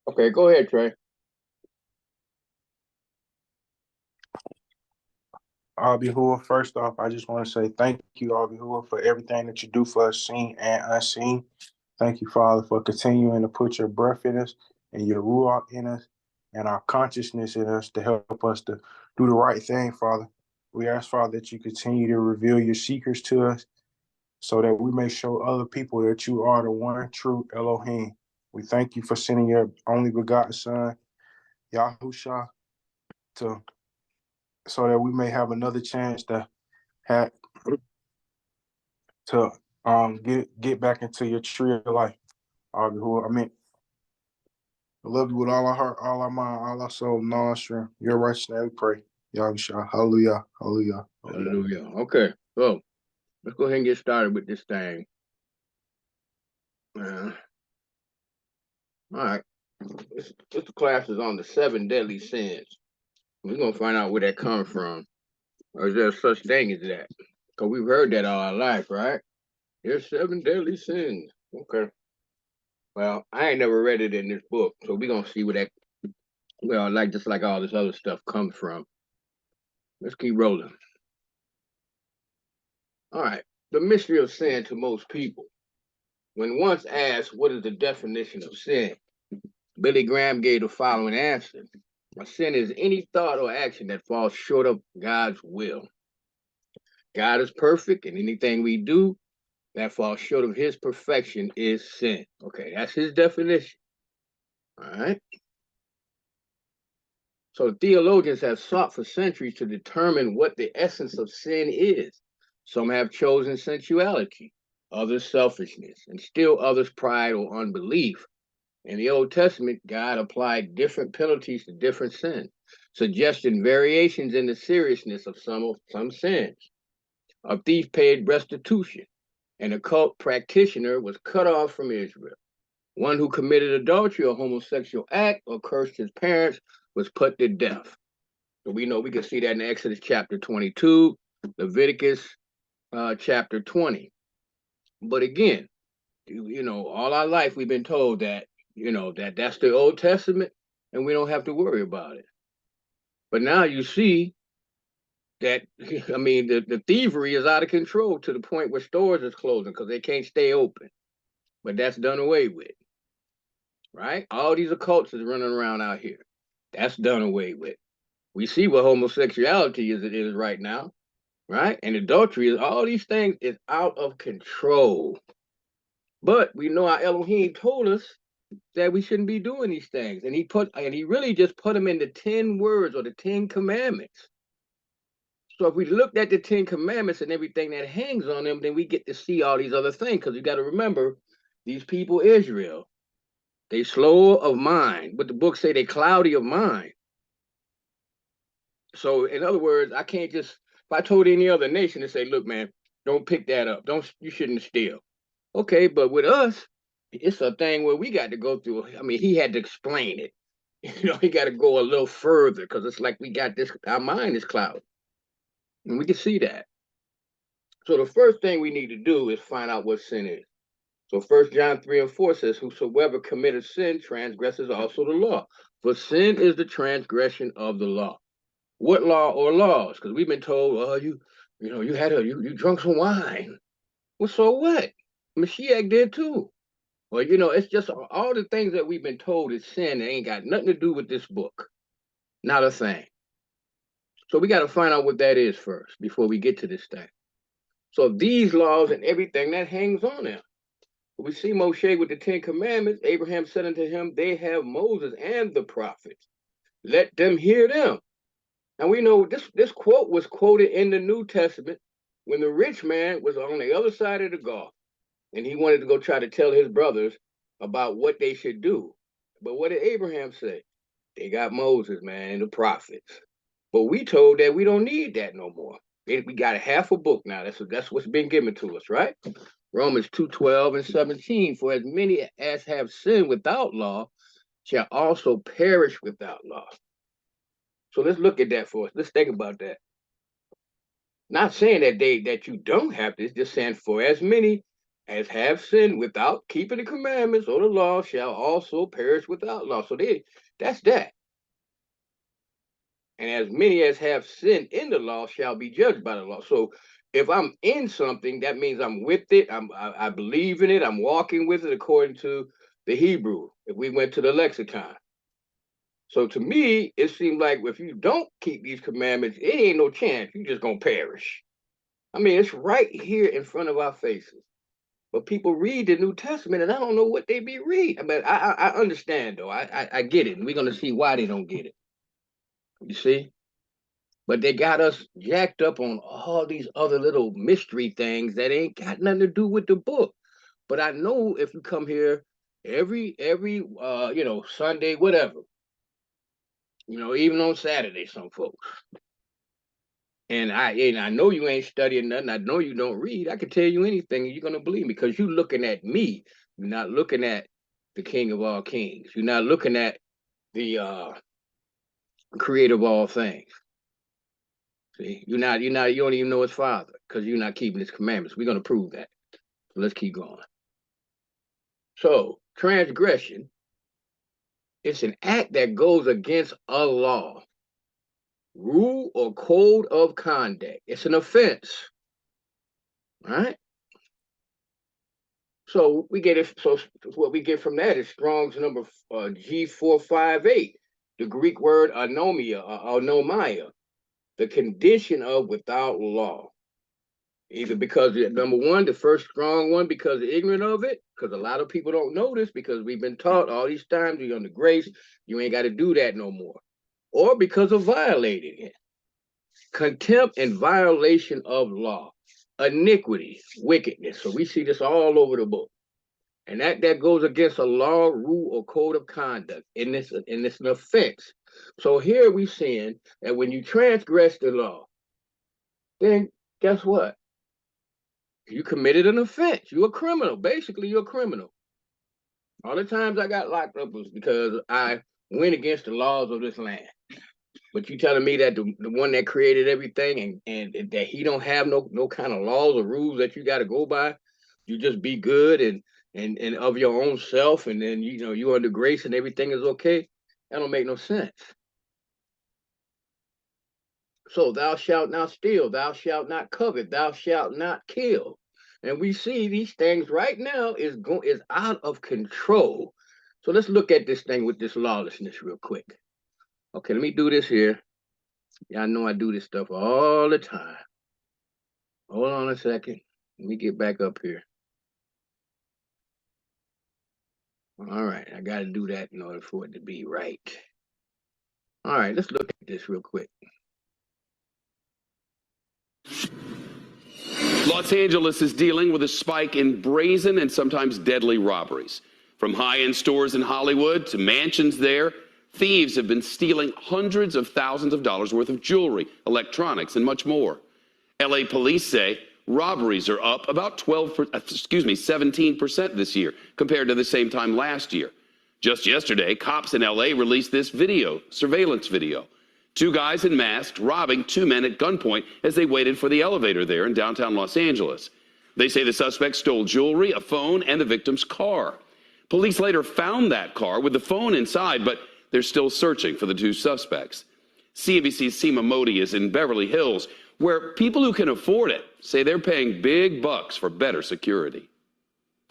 Okay, go ahead, Trey. Yahuwah, first off, I just want to say thank you, Yahuwah, for everything that you do for us, seen and unseen. Thank you, Father, for continuing to put your breath in us and your ruach in us and our consciousness in us to help us to do the right thing, Father. We ask, Father, that you continue to reveal your secrets to us so that we may show other people that you are the one true Elohim. We thank you for sending your only begotten Son, Yahusha, to so that we may have another chance to have to get back into your tree of life. I mean, I love you with all our heart, all our mind, all our soul, and all our strength. Your righteous name we pray. Yahusha. Hallelujah. Hallelujah. Hallelujah. Hallelujah. Okay, so let's go ahead and get started with this thing. All right. This class is on the 7 deadly sins. We're gonna find out where that comes from. Or is there such thing as that? Because we've heard that all our life, right? There's 7 deadly sins. Okay. Well, I ain't never read it in this book, so we're gonna see where that like just like all this other stuff comes from. Let's keep rolling. All right. The mystery of sin to most people. When once asked what is the definition of sin, Billy Graham gave the following answer. A sin is any thought or action that falls short of God's will. God is perfect, and anything we do that falls short of his perfection is sin. Okay, that's his definition. All right. So theologians have sought for centuries to determine what the essence of sin is. Some have chosen sensuality, others selfishness, and still others pride or unbelief. In the Old Testament, God applied different penalties to different sins, suggesting variations in the seriousness of some sins. A thief paid restitution. An occult practitioner was cut off from Israel. One who committed adultery or homosexual act or cursed his parents was put to death. So we know we can see that in Exodus chapter 22, Leviticus chapter 20. But again, all our life we've been told that, that's the Old Testament and we don't have to worry about it. But now you see that, I mean, the thievery is out of control to the point where stores is closing because they can't stay open. But that's done away with, right? All these occults is running around out here. That's done away with. We see what homosexuality is right now, right? And adultery is all these things is out of control. But we know our Elohim told us that we shouldn't be doing these things. And he really just put them in the 10 words or the 10 commandments. So if we looked at the 10 commandments and everything that hangs on them, then we get to see all these other things. Because you got to remember, these people, Israel, they slow of mind. But the books say they cloudy of mind. So in other words, I can't just, if I told any other nation to say, look, man, don't pick that up. You shouldn't steal. Okay, but with us, it's a thing where we got to go through. I mean, he had to explain it. He got to go a little further because it's like we got this, our mind is clouded. And we can see that. So the first thing we need to do is find out what sin is. So 1 John 3 and 4 says, whosoever committeth sin transgresses also the law. For sin is the transgression of the law. What law or laws? Because we've been told, oh, you drunk some wine. Well, so what? Mashiach did too. Well, it's just all the things that we've been told is sin. It ain't got nothing to do with this book. Not a thing. So we got to find out what that is first before we get to this thing. So these laws and everything that hangs on them. We see Moshe with the 10 commandments. Abraham said unto him, they have Moses and the prophets. Let them hear them. And we know this quote was quoted in the New Testament when the rich man was on the other side of the Gulf and he wanted to go try to tell his brothers about what they should do. But what did Abraham say? They got Moses, man, and the prophets. But we told that we don't need that no more. We got a half a book now. That's what's been given to us, right? Romans 2:12 and 17. For as many as have sinned without law shall also perish without law. So let's look at that for us. Let's think about that. Not saying that you don't have this, just saying for as many as have sinned without keeping the commandments or the law shall also perish without law. So that's that. And as many as have sinned in the law shall be judged by the law. So if I'm in something, that means I'm with it. I believe in it. I'm walking with it according to the Hebrew. If we went to the lexicon. So to me, it seems like if you don't keep these commandments, it ain't no chance. You're just gonna perish. I mean, it's right here in front of our faces. But people read the New Testament, and I don't know what they be reading. But I understand though. I get it, and we're gonna see why they don't get it. You see. But they got us jacked up on all these other little mystery things that ain't got nothing to do with the book. But I know if you come here every Sunday, whatever, even on Saturday, some folks. And I know you ain't studying nothing. I know you don't read. I can tell you anything, and you're gonna believe me because you're looking at me. You're not looking at the King of all kings. You're not looking at the creator of all things. See, you don't even know his father because you're not keeping his commandments. We're going to prove that. So let's keep going. So transgression, it's an act that goes against a law, rule, or code of conduct. It's an offense. All right. So we get it. So what we get from that is Strong's number G458, the Greek word anomia, the condition of without law. Either because number one, the first strong one, because ignorant of it, because a lot of people don't know this because we've been taught all these times you're under grace, you ain't got to do that no more. Or because of violating it. Contempt and violation of law, iniquity, wickedness. So we see this all over the book. And that goes against a law, rule, or code of conduct. And it's an offense. So here we seeing that when you transgress the law, then guess what? You committed an offense. You're a criminal. Basically, you're a criminal. All the times I got locked up was because I went against the laws of this land. But you telling me that the one that created everything and that he don't have no kind of laws or rules that you got to go by. You just be good and of your own self, and then you under grace and everything is okay. That don't make no sense. So thou shalt not steal, thou shalt not covet, thou shalt not kill. And we see these things right now is out of control. So let's look at this thing with this lawlessness real quick. Okay, let me do this here. Y'all know I do this stuff all the time. Hold on a second. Let me get back up here. All right, I got to do that in order for it to be right. All right, let's look at this real quick. Los Angeles is dealing with a spike in brazen and sometimes deadly robberies. From high-end stores in Hollywood to mansions there, thieves have been stealing hundreds of thousands of dollars worth of jewelry, electronics, and much more. LA police say robberies are up about 17% this year compared to the same time last year. Just yesterday, cops in LA released this surveillance video. Two guys in masks robbing two men at gunpoint as they waited for the elevator there in downtown Los Angeles. They say the suspects stole jewelry, a phone, and the victim's car. Police later found that car with the phone inside, but they're still searching for the two suspects. CNBC's Seema Modi is in Beverly Hills, where people who can afford it say they're paying big bucks for better security.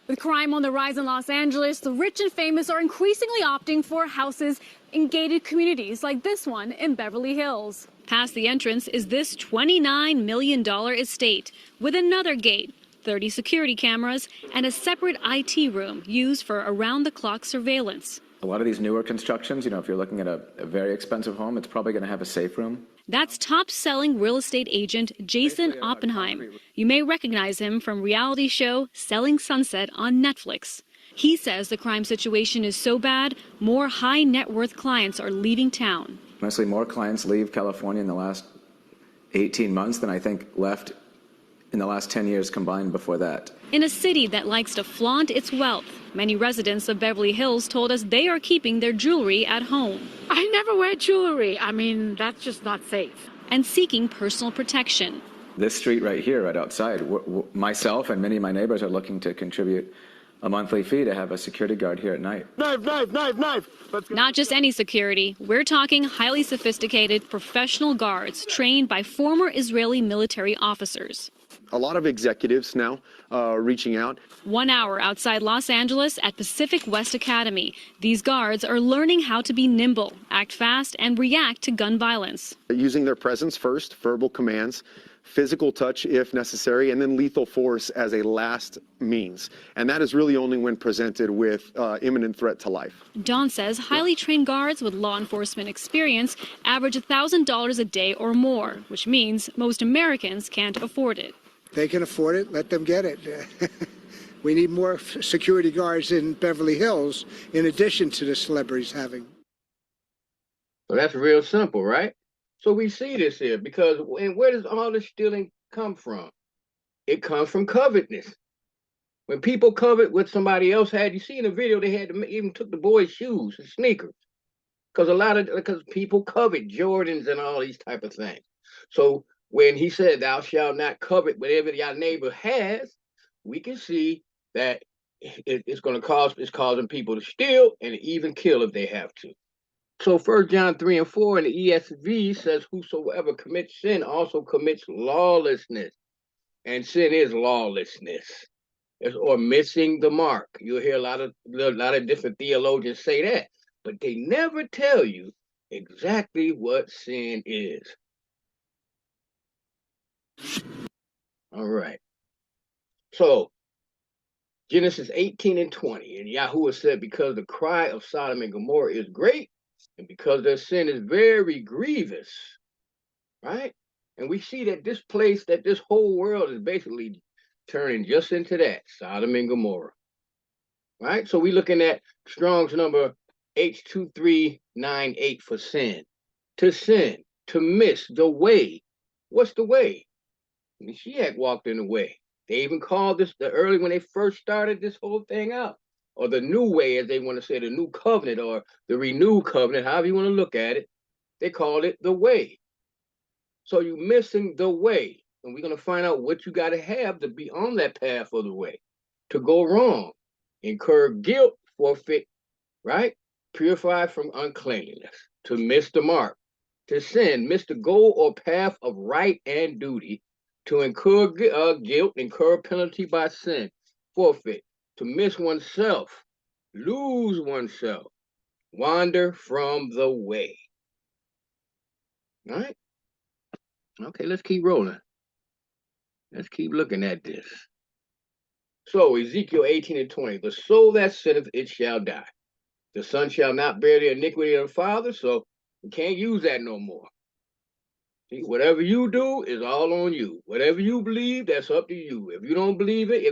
With crime on the rise in Los Angeles, the rich and famous are increasingly opting for houses in gated communities like this one in Beverly Hills. Past the entrance is this $29 million estate with another gate, 30 security cameras, and a separate IT room used for around-the-clock surveillance. A lot of these newer constructions, if you're looking at a very expensive home, it's probably going to have a safe room. That's top-selling real estate agent Jason Oppenheim. You may recognize him from reality show Selling Sunset on Netflix. He says the crime situation is so bad, more high-net-worth clients are leaving town. Honestly, more clients leave California in the last 18 months than I think left in the last 10 years combined before that. In a city that likes to flaunt its wealth, many residents of Beverly Hills told us they are keeping their jewelry at home. I never wear jewelry. I mean, that's just not safe. And seeking personal protection. this street right here, right outside. Myself and many of my neighbors are looking to contribute a monthly fee to have a security guard here at night. Knife, knife, knife, knife. Not just any security. We're talking highly sophisticated professional guards trained by former Israeli military officers. A lot of executives now reaching out. 1 hour outside Los Angeles at Pacific West Academy. These guards are learning how to be nimble, act fast, and react to gun violence. Using their presence first, verbal commands, physical touch if necessary, and then lethal force as a last means. And that is really only when presented with imminent threat to life. Don says highly trained guards with law enforcement experience average $1,000 a day or more, which means most Americans can't afford it. They can afford it, let them get it. We need more security guards in Beverly Hills in addition to the celebrities having. So that's real simple, right? So we see this here because, and where does all this stealing come from? It comes from covetousness. When people covet what somebody else had, you see in the video, they had to even took the boys' shoes and sneakers because people covet Jordans and all these type of things. So when he said, "Thou shalt not covet whatever your neighbor has," we can see that it's causing people to steal and even kill if they have to. So 1 John 3 and 4 in the ESV says, "Whosoever commits sin also commits lawlessness." And sin is lawlessness, or missing the mark. You'll hear a lot of different theologians say that, but they never tell you exactly what sin is. All right. So Genesis 18 and 20, and Yahuwah said, "Because the cry of Sodom and Gomorrah is great, and because their sin is very grievous," right? And we see that this whole world is basically turning just into that, Sodom and Gomorrah, right? So we're looking at Strong's number H2398 for sin. To miss the way. What's the way? I mean, she had walked in the way. They even called this when they first started this whole thing out, or the new way, as they want to say, the new covenant or the renewed covenant, however you want to look at it. They called it the way. So you're missing the way. And we're going to find out what you got to have to be on that path of the way. To go wrong, incur guilt, forfeit, right? Purify from uncleanliness. To miss the mark. To sin, miss the goal or path of right and duty. To incur guilt, incur penalty by sin. Forfeit. To miss oneself. Lose oneself. Wander from the way. All right? Okay, let's keep rolling. Let's keep looking at this. So Ezekiel 18 and 20, "The soul that sinneth, it shall die. The son shall not bear the iniquity of the father," so you can't use that no more. See, whatever you do is all on you. Whatever you believe, that's up to you. If you don't believe it,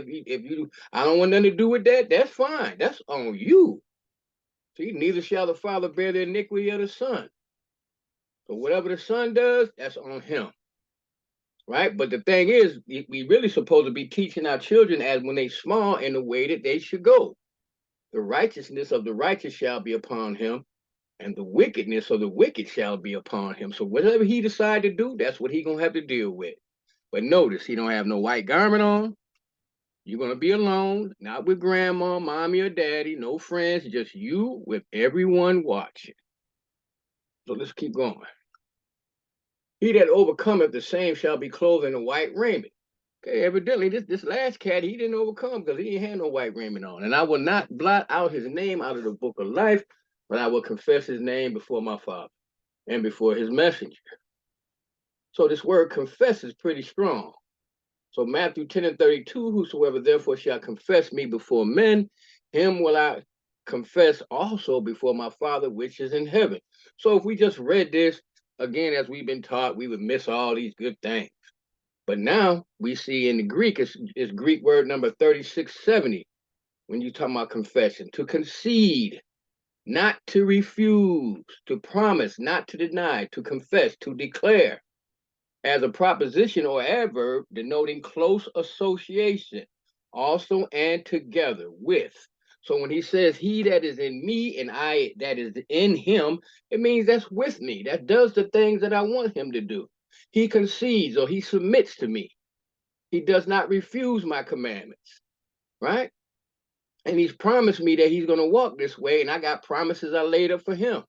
I don't want nothing to do with that, that's fine. That's on you. See, neither shall the father bear the iniquity of the son. So whatever the son does, that's on him. Right? But the thing is, we really supposed to be teaching our children as when they small in the way that they should go. The righteousness of the righteous shall be upon him, and the wickedness of the wicked shall be upon him. So whatever he decide to do, that's what he gonna have to deal with. But notice, he don't have no white garment on. You're gonna be alone, not with grandma, mommy, or daddy, no friends, just you with everyone watching. So let's keep going. "He that overcometh, the same shall be clothed in a white raiment." Okay, evidently this last cat, he didn't overcome because he didn't have no white raiment on. "And I will not blot out his name out of the book of life, but I will confess his name before my Father and before his messenger." So this word confess is pretty strong. So Matthew 10 and 32, "Whosoever therefore shall confess me before men, him will I confess also before my Father which is in heaven." So if we just read this, again, as we've been taught, we would miss all these good things. But now we see in the Greek, it's Greek word number 3670, when you talk about confession: to concede, not to refuse, to promise, not to deny, to confess, to declare, as a proposition or adverb denoting close association, also and together with. So when he says, "He that is in me and I that is in him," it means that's with me. That does the things that I want him to do. he concedes or he submits to me. He does not refuse my commandments, right? And he's promised me that he's going to walk this way, and I got promises I laid up for him.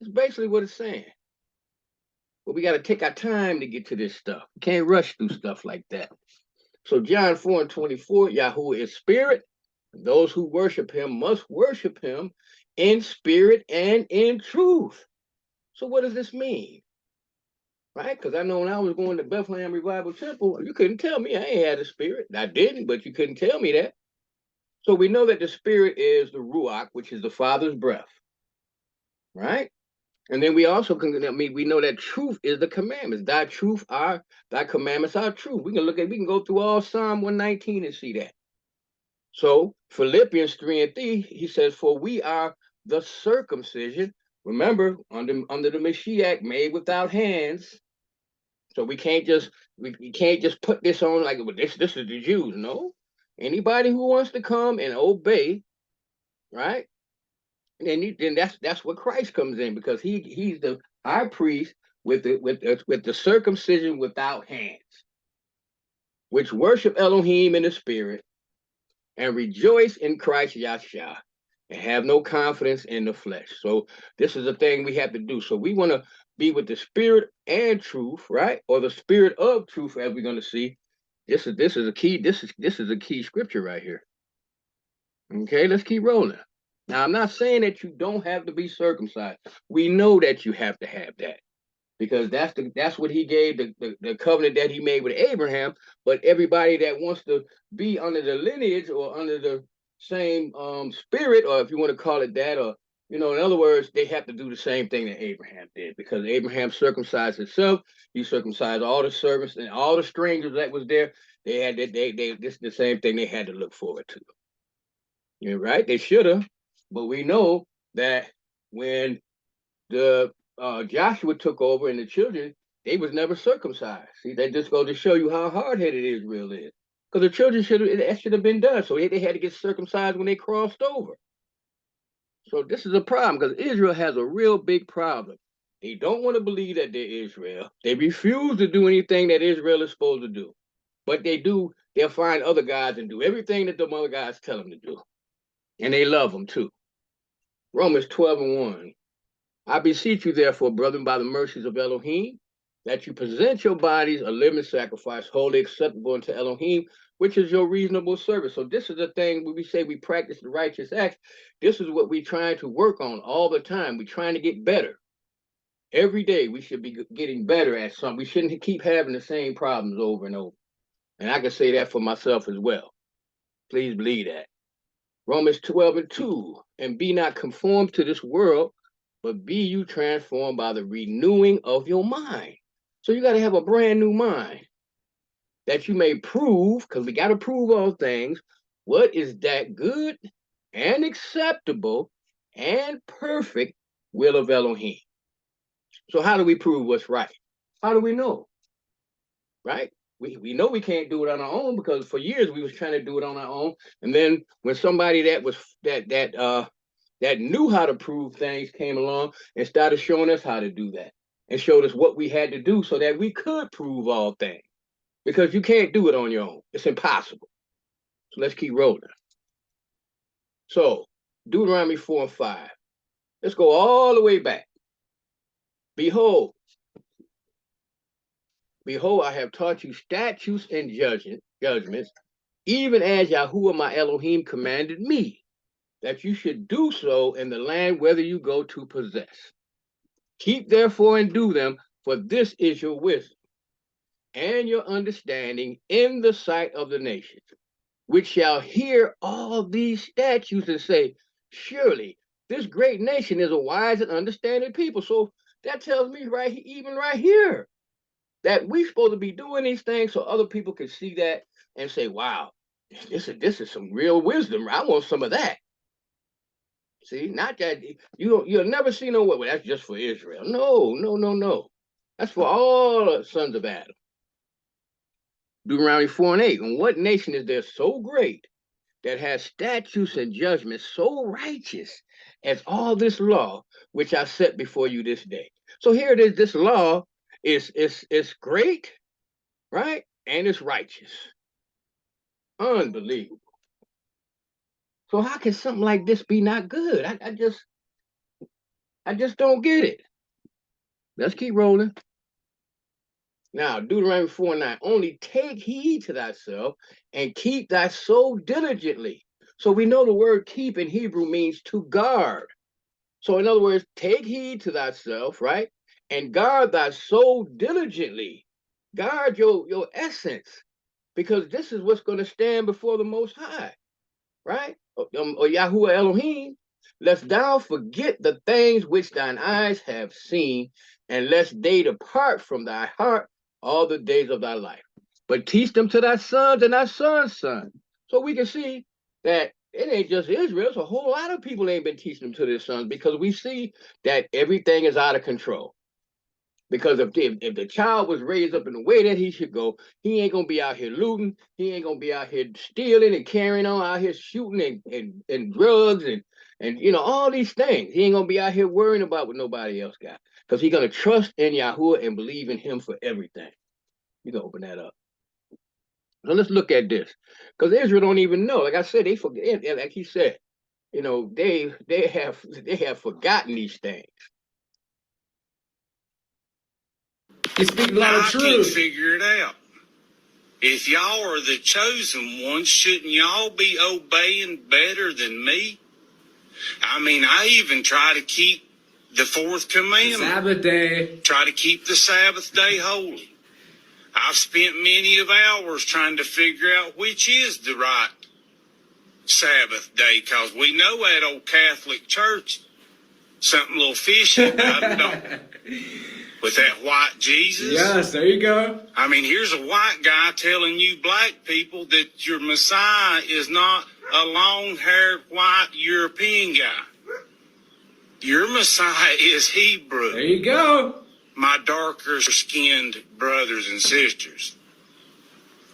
That's basically what it's saying. But we got to take our time to get to this stuff. We can't rush through stuff like that. So John 4:24, Yahuwah is spirit. Those who worship him must worship him in spirit and in truth. So what does this mean? Right? Because I know when I was going to Bethlehem Revival Temple, you couldn't tell me I ain't had a spirit. I didn't, but you couldn't tell me that. So we know that the spirit is the Ruach, which is the Father's breath. Right? And then we also we know that truth is the commandments. Thy commandments are truth. We can go through all Psalm 119 and see that. So Philippians 3:3, he says, for we are the circumcision, remember, under the Mashiach, made without hands. So we can't just put this on like, well, this is the Jews. No. Anybody who wants to come and obey, right? Then that's what Christ comes in, because he's the high priest with the circumcision without hands, which worship Elohim in the spirit and rejoice in Christ Yahshua and have no confidence in the flesh. So this is a thing we have to do. So we want to be with the spirit and truth, right? Or the spirit of truth, as we're going to see. This is a key. This is a key scripture right here. Okay, let's keep rolling. Now, I'm not saying that you don't have to be circumcised. We know that you have to have that, because that's what he gave the covenant that he made with Abraham. But everybody that wants to be under the lineage or under the same spirit, or if you want to call it that, or in other words, they have to do the same thing that Abraham did, because Abraham circumcised himself. He circumcised all the servants and all the strangers that was there. They had this is the same thing they had to look forward to. You're right, they should have, but we know that when the Joshua took over and the children, they was never circumcised. See, that just goes to show you how hard-headed Israel is. Because the children should have been done. So they had to get circumcised when they crossed over. So this is a problem, because Israel has a real big problem. They don't want to believe that they're Israel. They refuse to do anything that Israel is supposed to do. But they'll find other guys and do everything that the other guys tell them to do. And they love them too. Romans 12:1. I beseech you, therefore, brethren, by the mercies of Elohim, that you present your bodies a living sacrifice, wholly acceptable unto Elohim, which is your reasonable service. So this is the thing when we say we practice the righteous acts. This is what we're trying to work on all the time. We're trying to get better. Every day we should be getting better at something. We shouldn't keep having the same problems over and over. And I can say that for myself as well. Please believe that. Romans 12:2, and be not conformed to this world, but be you transformed by the renewing of your mind. So you got to have a brand new mind, that you may prove, because we got to prove all things, what is that good and acceptable and perfect will of Elohim. So how do we prove what's right? How do we know? Right? We know we can't do it on our own, because for years we was trying to do it on our own. And then when somebody that knew how to prove things came along and started showing us how to do that, and showed us what we had to do so that we could prove all things, because you can't do it on your own. It's impossible. So let's keep rolling. So Deuteronomy 4:5. Let's go all the way back. Behold, I have taught you statutes and judgments, even as Yahuwah my Elohim commanded me, that you should do so in the land whether you go to possess. Keep therefore and do them, for this is your wisdom and your understanding in the sight of the nations, which shall hear all these statutes and say, surely this great nation is a wise and understanding people. So that tells me even right here, that we're supposed to be doing these things so other people can see that and say, wow, this is some real wisdom. I want some of that. See, not that you'll never see no way. Well, that's just for Israel. No. That's for all the sons of Adam. Deuteronomy 4:8. And what nation is there so great that has statutes and judgments so righteous as all this law which I set before you this day? So here it is, this law, It's great, right? And it's righteous. Unbelievable. So how can something like this be not good? I just don't get it. Let's keep rolling. Now, Deuteronomy 4:9, only take heed to thyself and keep thy soul diligently. So we know the word keep in Hebrew means to guard. So in other words, take heed to thyself, right? And guard thy soul diligently. Guard your essence, because this is what's going to stand before the Most High, right? Or Yahuwah Elohim, lest thou forget the things which thine eyes have seen, and lest they depart from thy heart all the days of thy life. But teach them to thy sons and thy sons' sons. So we can see that it ain't just Israel. It's a whole lot of people ain't been teaching them to their sons, because we see that everything is out of control. Because if the child was raised up in the way that he should go, he ain't gonna be out here looting. He ain't gonna be out here stealing and carrying on, out here shooting and drugs and all these things. He ain't gonna be out here worrying about what nobody else got, because he's gonna trust in Yahuwah and believe in him for everything. You can open that up. So let's look at this, because Israel don't even know. Like I said, they forget. Like he said, they have forgotten these things. You speak a lot of truth. I can figure it out. If y'all are the chosen ones, shouldn't y'all be obeying better than me? I mean, I even try to keep the fourth commandment. Sabbath day. Try to keep the Sabbath day holy. I've spent many of hours trying to figure out which is the right Sabbath day, because we know that old Catholic church, something a little fishy about it, don't we? With that white Jesus. Yes, there you go. I mean, here's a white guy telling you black people that your Messiah is not a long-haired white European guy. Your Messiah is Hebrew. There you go. My darker-skinned brothers and sisters.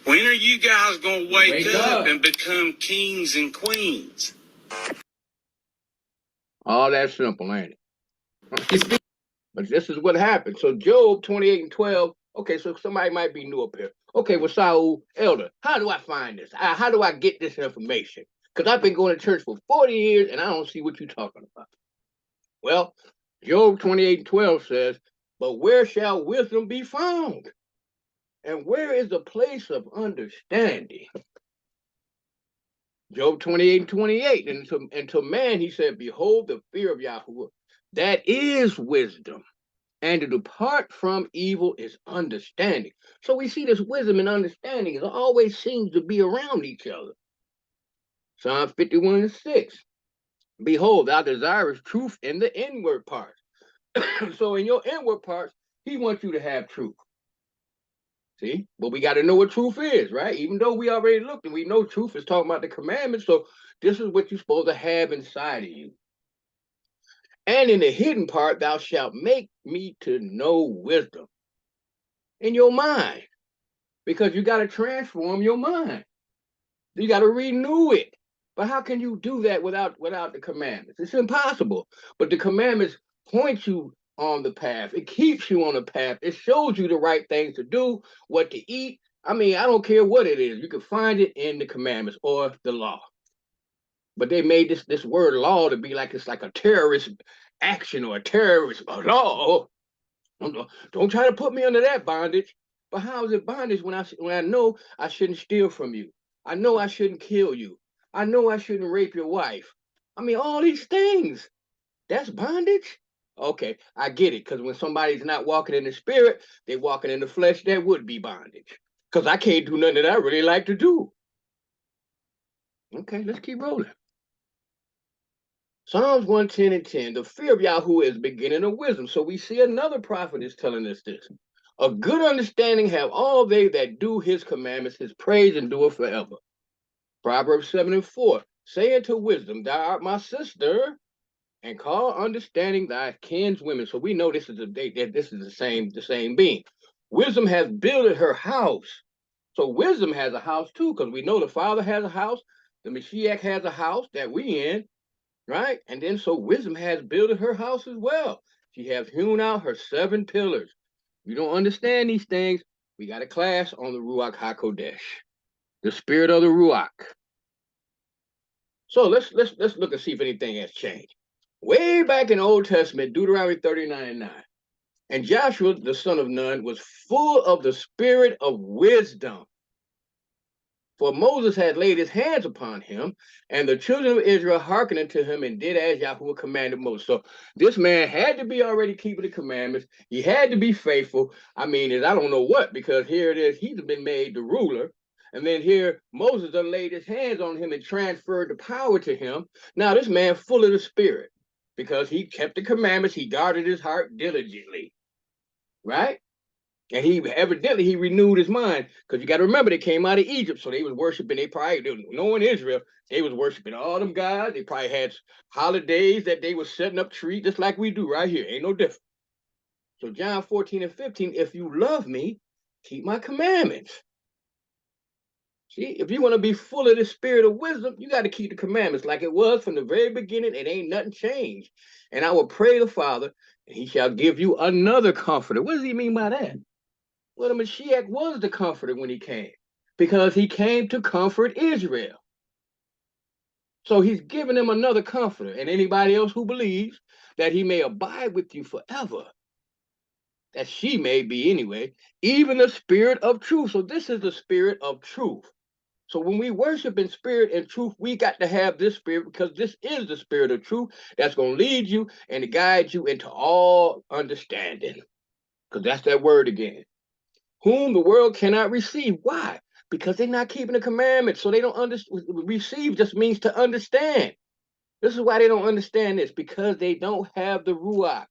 When are you guys going to wake up and become kings and queens? All that simple, ain't it? But this is what happened. So Job 28:12. Okay, so somebody might be new up here. Okay, well, Saul, elder, how do I find this? How do I get this information? Because I've been going to church for 40 years and I don't see what you're talking about. Well, Job 28:12 says, but where shall wisdom be found? And where is the place of understanding? Job 28:28. And to man, he said, behold, the fear of Yahuwah, that is wisdom. And to depart from evil is understanding. So we see this wisdom and understanding always seems to be around each other. Psalm 51:6. Behold, thou desirest truth in the inward parts. So in your inward parts, he wants you to have truth. See? But we got to know what truth is, right? Even though we already looked and we know truth is talking about the commandments. So this is what you're supposed to have inside of you. And in the hidden part, thou shalt make me to know wisdom in your mind, because you got to transform your mind. You got to renew it. But how can you do that without the commandments? It's impossible. But the commandments point you on the path. It keeps you on the path. It shows you the right things to do, what to eat. I mean, I don't care what it is. You can find it in the commandments or the law. But they made this word law to be like it's like a terrorist action or a terrorist law. Don't try to put me under that bondage. But how is it bondage when I know I shouldn't steal from you? I know I shouldn't kill you. I know I shouldn't rape your wife. I mean, all these things. That's bondage? Okay, I get it. Because when somebody's not walking in the spirit, they're walking in the flesh, that would be bondage. Because I can't do nothing that I really like to do. Okay, let's keep rolling. Psalms 110:10, the fear of Yahuwah is the beginning of wisdom. So we see another prophet is telling us this. A good understanding have all they that do his commandments, his praise endure forever. Proverbs 7:4, say unto wisdom, thou art my sister, and call understanding thy kinswomen. So we know this is the same being. Wisdom has builded her house. So wisdom has a house too, because we know the Father has a house, the Mashiach has a house that we in. Right? And then so wisdom has built her house as well. She has hewn out her 7 pillars. You don't understand these things. We got a class on the Ruach HaKodesh, the spirit of the Ruach. So let's look and see if anything has changed. Way back in the Old Testament, Deuteronomy 39:9, and Joshua, the son of Nun, was full of the spirit of wisdom. For Moses had laid his hands upon him, and the children of Israel hearkened unto him and did as Yahweh commanded Moses. So this man had to be already keeping the commandments. He had to be faithful. I mean, I don't know what, because here it is, he's been made the ruler. And then here, Moses done laid his hands on him and transferred the power to him. Now this man full of the spirit, because he kept the commandments, he guarded his heart diligently, right? And he renewed his mind, because you got to remember, they came out of Egypt, so they was worshiping. Knowing Israel, they was worshiping all them gods. They probably had holidays that they was setting up trees, just like we do right here. Ain't no different. So John 14:15, if you love me, keep my commandments. See, if you want to be full of the spirit of wisdom, you got to keep the commandments like it was from the very beginning. It ain't nothing changed. And I will pray the Father, and he shall give you another comforter. What does he mean by that? Well, the Mashiach was the comforter when he came, because he came to comfort Israel. So he's giving them another comforter, and anybody else who believes that he may abide with you forever, that she may be anyway, even the spirit of truth. So this is the spirit of truth. So when we worship in spirit and truth, we got to have this spirit, because this is the spirit of truth that's going to lead you and to guide you into all understanding. Because that's that word again. Whom the world cannot receive. Why? Because they're not keeping the commandments. So they don't understand. Receive just means to understand. This is why they don't understand this, because they don't have the Ruach.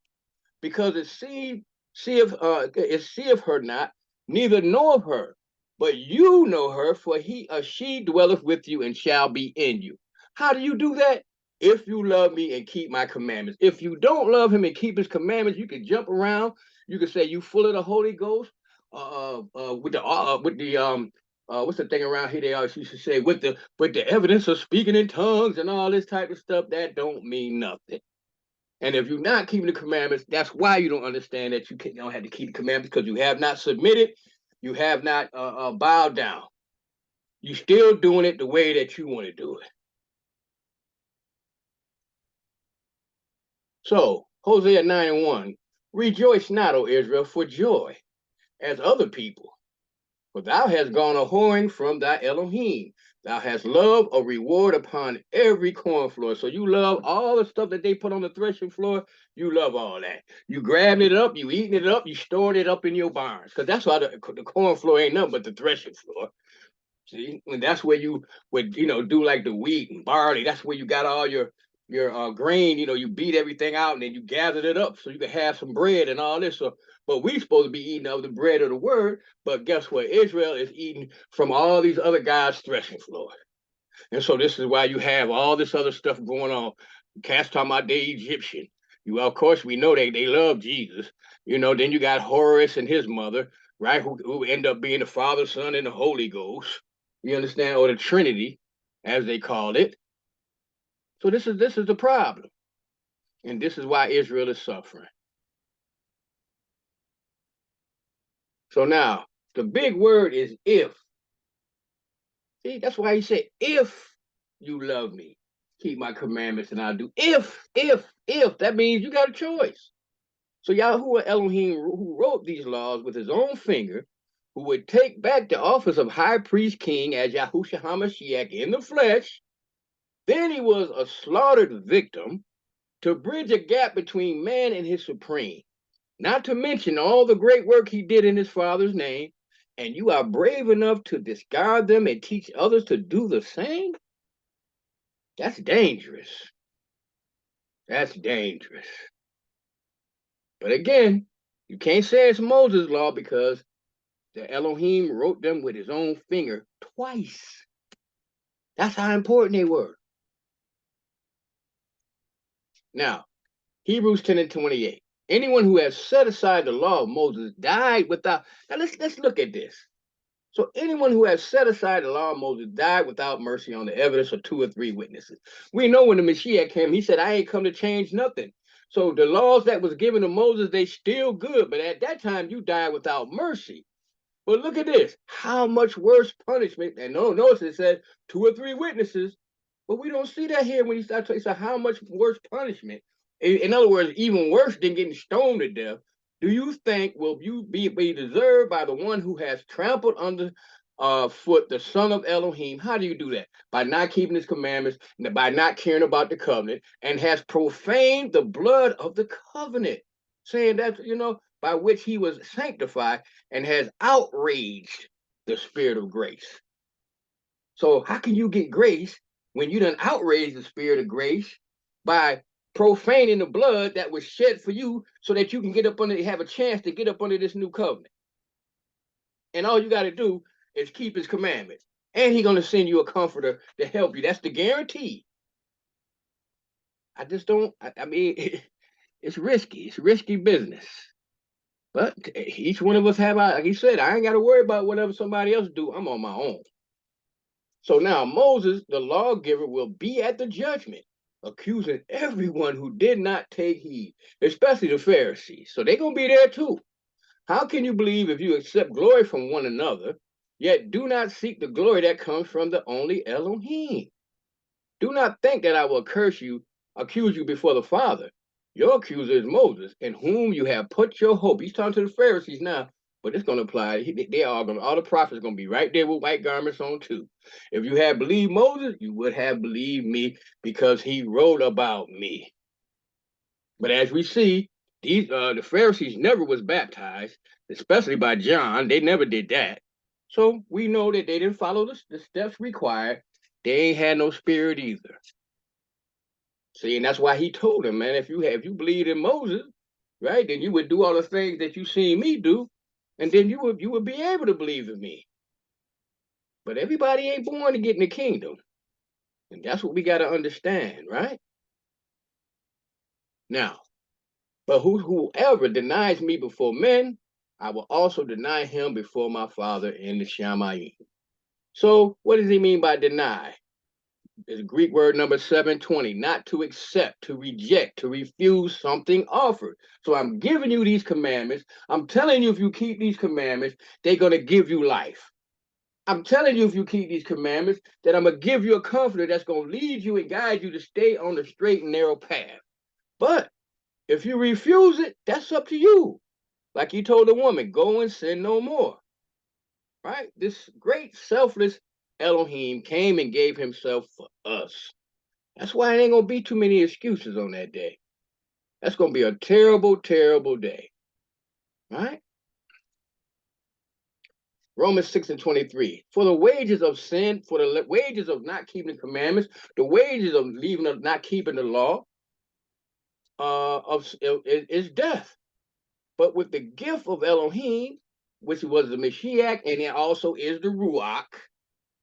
Because it seeth her not, neither knoweth her. But you know her, for she dwelleth with you and shall be in you. How do you do that? If you love me and keep my commandments. If you don't love him and keep his commandments, you can jump around. You can say you full of the Holy Ghost. With the what's the thing around here they always used to say, with the evidence of speaking in tongues and all this type of stuff. That don't mean nothing. And if you're not keeping the commandments, that's why you don't understand that you don't have to keep the commandments, because you have not submitted, you have not bowed down. You're still doing it the way that you want to do it. So Hosea 9:1, rejoice not, O Israel, for joy, as other people. For thou hast gone a whoring from thy Elohim. Thou hast loved a reward upon every corn floor. So you love all the stuff that they put on the threshing floor. You love all that. You grabbing it up, you eating it up, you storing it up in your barns. Because that's why the corn floor ain't nothing but the threshing floor. See, and that's where you would, do like the wheat and barley. That's where you got all your grain. You beat everything out and then you gathered it up so you could have some bread and all this. So, but we supposed to be eating of the bread of the word. But guess what? Israel is eating from all these other guys' threshing floor. And so this is why you have all this other stuff going on. Cats talking about they Egyptian. Of course, we know they love Jesus. Then you got Horus and his mother, right? Who end up being the Father, Son, and the Holy Ghost. You understand? Or the Trinity, as they called it. So this is the problem. And this is why Israel is suffering. So now, the big word is if. See, that's why he said, if you love me, keep my commandments and I'll do. If. That means you got a choice. So Yahuwah Elohim, who wrote these laws with his own finger, who would take back the office of high priest king as Yahushua HaMashiach in the flesh, then he was a slaughtered victim to bridge a gap between man and his supreme. Not to mention all the great work he did in his Father's name, and you are brave enough to discard them and teach others to do the same? That's dangerous. That's dangerous. But again, you can't say it's Moses' law, because the Elohim wrote them with his own finger twice. That's how important they were. Now, Hebrews 10:28. Anyone who has set aside the law of Moses died without. Now let's look at this. So anyone who has set aside the law of Moses died without mercy on the evidence of 2 or 3 witnesses. We know when the Mashiach came, he said, I ain't come to change nothing. So the laws that was given to Moses, they still good, but at that time you died without mercy. But look at this, how much worse punishment, and notice it said 2 or 3 witnesses, but we don't see that here when he starts talking. So how much worse punishment? In other words, even worse than getting stoned to death, do you think will you be deserved by the one who has trampled under foot the son of Elohim? How do you do that? By not keeping his commandments, by not caring about the covenant, and has profaned the blood of the covenant, saying that, by which he was sanctified, and has outraged the spirit of grace. So how can you get grace when you done outraged the spirit of grace by profaning the blood that was shed for you so that you can have a chance to get up under this new covenant? And all you got to do is keep his commandments. And he's going to send you a comforter to help you. That's the guarantee. I just don't, I mean, it's risky. It's risky business. But each one of us like he said, I ain't got to worry about whatever somebody else do. I'm on my own. So now Moses, the lawgiver, will be at the judgment, accusing everyone who did not take heed, especially the Pharisees. So they're going to be there too. How can you believe if you accept glory from one another, yet do not seek the glory that comes from the only Elohim? Do not think that I will accuse you before the Father. Your accuser is Moses, in whom you have put your hope. He's talking to the Pharisees now, but it's going to apply. All the prophets are going to be right there with white garments on too. If you had believed Moses, you would have believed me, because he wrote about me. But as we see, the Pharisees never was baptized, especially by John. They never did that. So we know that they didn't follow the steps required. They ain't had no spirit either. See, and that's why he told them, man, if you believed in Moses, right, then you would do all the things that you seen me do, and then you would be able to believe in me. But everybody ain't born to get in the kingdom. And that's what we got to understand, right? Now, but whoever denies me before men, I will also deny him before my Father in the Shamayim. So what does he mean by deny? It's Greek word number 720, not to accept, to reject, to refuse something offered. So I'm giving you these commandments. I'm telling you, if you keep these commandments, they're going to give you life. I'm telling you, if you keep these commandments, that I'm going to give you a comforter that's going to lead you and guide you to stay on the straight and narrow path. But if you refuse it, that's up to you. Like he told the woman, go and sin no more. Right? This great selfless Elohim came and gave himself for us. That's why it ain't gonna be too many excuses on that day. That's gonna be a terrible, terrible day. Right? Romans 6:23. For the wages of sin, for the wages of not keeping the commandments, the wages of not keeping the law, is death. But with the gift of Elohim, which was the Mashiach, and it also is the Ruach,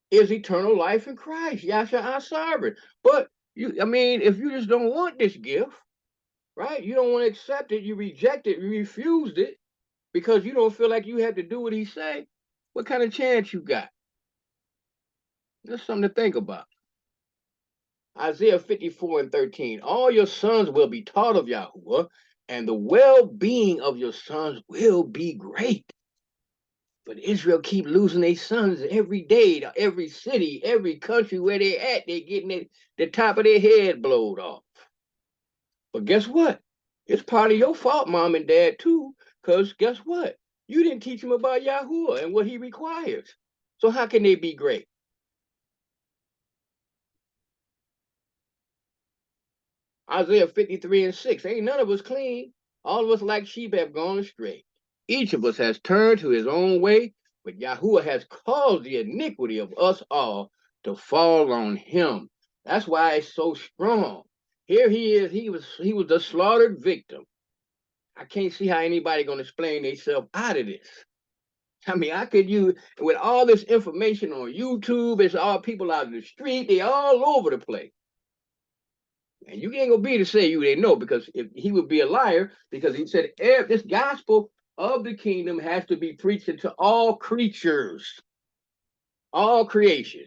is eternal life in Christ, Yasha Asarib. But if you just don't want this gift, right? You don't want to accept it, you reject it, you refused it, because you don't feel like you have to do what he say. What kind of chance you got? That's something to think about. Isaiah 54:13. All your sons will be taught of Yahuwah, and the well-being of your sons will be great. But Israel keep losing their sons every day to every city, every country where they at. They getting the top of their head blowed off. But guess what? It's part of your fault, mom and dad, too, because guess what? You didn't teach them about Yahuwah and what he requires. So how can they be great? Isaiah 53:6. Ain't none of us clean. All of us like sheep have gone astray. Each of us has turned to his own way, but Yahuwah has caused the iniquity of us all to fall on him. That's why it's so strong. Here he is. He was the slaughtered victim. I can't see how anybody gonna explain themselves out of this. I mean, I could use, with all this information on YouTube, it's all people out in the street, they all over the place. And you ain't gonna be to say you didn't know, because if he would be a liar, because he said this gospel of the kingdom has to be preached to all creatures, all creation.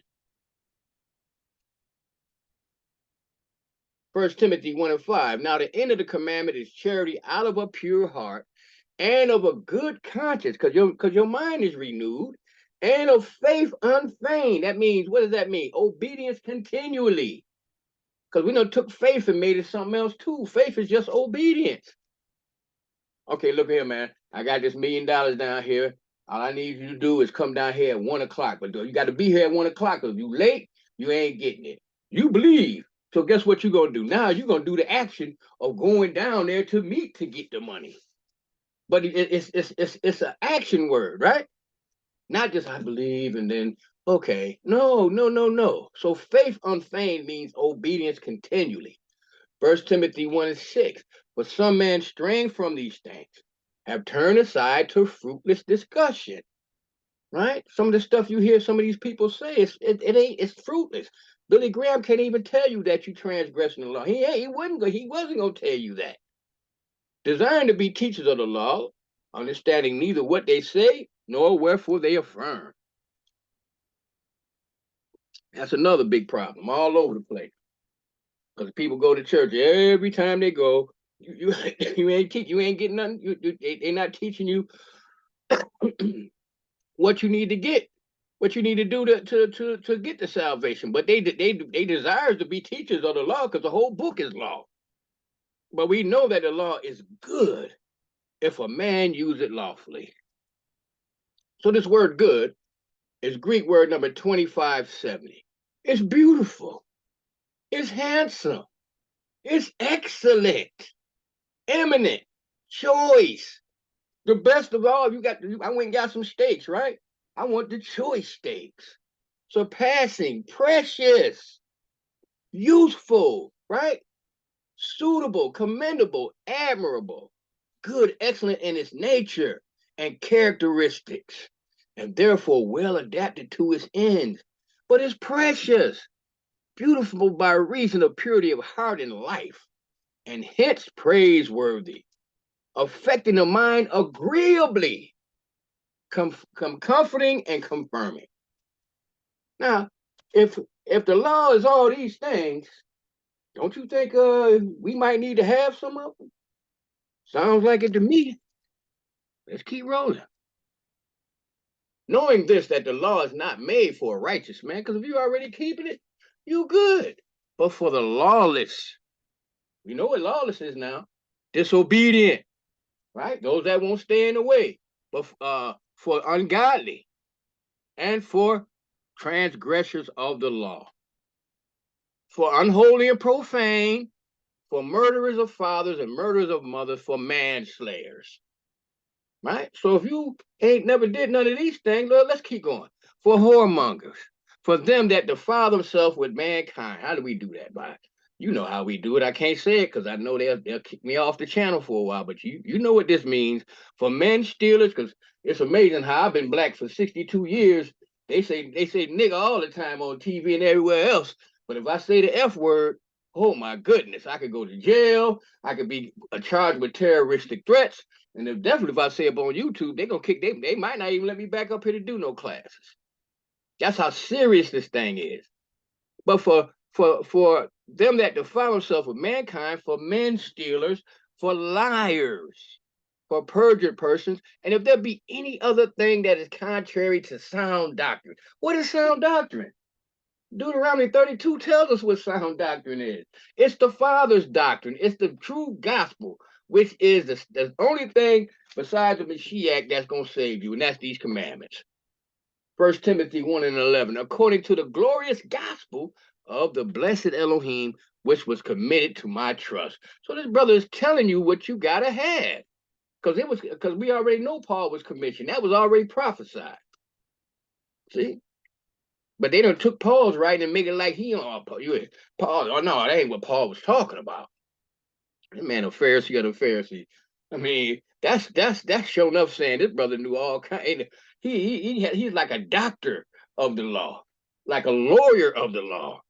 1 Timothy 1 and 5. Now the end of the commandment is charity out of a pure heart and of a good conscience, because your mind is renewed, and of faith unfeigned. That means, what does that mean? Obedience continually. Because we done took faith and made it something else too. Faith is just obedience. Okay, look here, man. I got this $1 million down here. All I need you to do is come down here at 1 o'clock. But you got to be here at 1 o'clock, because if you late, you ain't getting it. You believe. So guess what you're going to do? Now you're going to do the action of going down there to meet to get the money. But it's an action word, right? Not just I believe and then, okay. No. So faith unfeigned means obedience continually. 1 Timothy 1 and 6. But some men straying from these things have turned aside to fruitless discussion. Right? Some of the stuff you hear some of these people say, it's fruitless. Billy Graham can't even tell you that you transgressing the law. He wasn't going to tell you that. Desiring to be teachers of the law, understanding neither what they say nor wherefore they affirm. That's another big problem all over the place. Because people go to church every time they go, you ain't getting nothing. They're not teaching you what you need to get, what you need to do to get the salvation. But they desire to be teachers of the law, because the whole book is law. But we know that the law is good if a man use it lawfully. So this word good is Greek word number 2570. It's beautiful. It's handsome. It's excellent. Eminent. Choice. The best of all, I went and got some steaks, right? I want the choice steaks. Surpassing, precious, useful, right? Suitable, commendable, admirable, good, excellent in its nature and characteristics, and therefore well adapted to its ends. But it's precious, beautiful by reason of purity of heart and life, and hence praiseworthy, affecting the mind agreeably, comforting and confirming. Now, if the law is all these things, don't you think we might need to have some of them? Sounds like it to me. Let's keep rolling. Knowing this, that the law is not made for a righteous man, because if you're already keeping it, you good. But for the lawless, we know what lawless is now. Disobedient, right? Those that won't stay in the way. But for ungodly and for transgressors of the law, for unholy and profane, for murderers of fathers and murderers of mothers, for manslayers. Right? So if you ain't never did none of these things, Lord, let's keep going. For whoremongers, for them that defile themselves with mankind. How do we do that? By, you know how we do it. I can't say it because I know they'll kick me off the channel for a while, but you know what this means. For men stealers, because it's amazing how I've been black for 62 years. They say nigga all the time on TV and everywhere else. But if I say the F word, oh my goodness, I could go to jail. I could be charged with terroristic threats. And if I say it on YouTube, they're gonna kick. They might not even let me back up here to do no classes. That's how serious this thing is. But for them that defile themselves with mankind, for men stealers, for liars, for perjured persons, and if there be any other thing that is contrary to sound doctrine. What is sound doctrine? Deuteronomy 32 tells us what sound doctrine is. It's the Father's doctrine. It's the true gospel, which is the only thing besides the Mashiach that's going to save you, and that's these commandments. 1 Timothy 1 and 11, according to the glorious gospel of the blessed Elohim, which was committed to my trust. So this brother is telling you what you got to have, because we already know Paul was commissioned. That was already prophesied. See? But they done took Paul's right and make it like Paul. Oh no, that ain't what Paul was talking about. That man, a Pharisee of the Pharisee. I mean, that's sure enough saying this brother knew all kind. He's like a doctor of the law, like a lawyer of the law.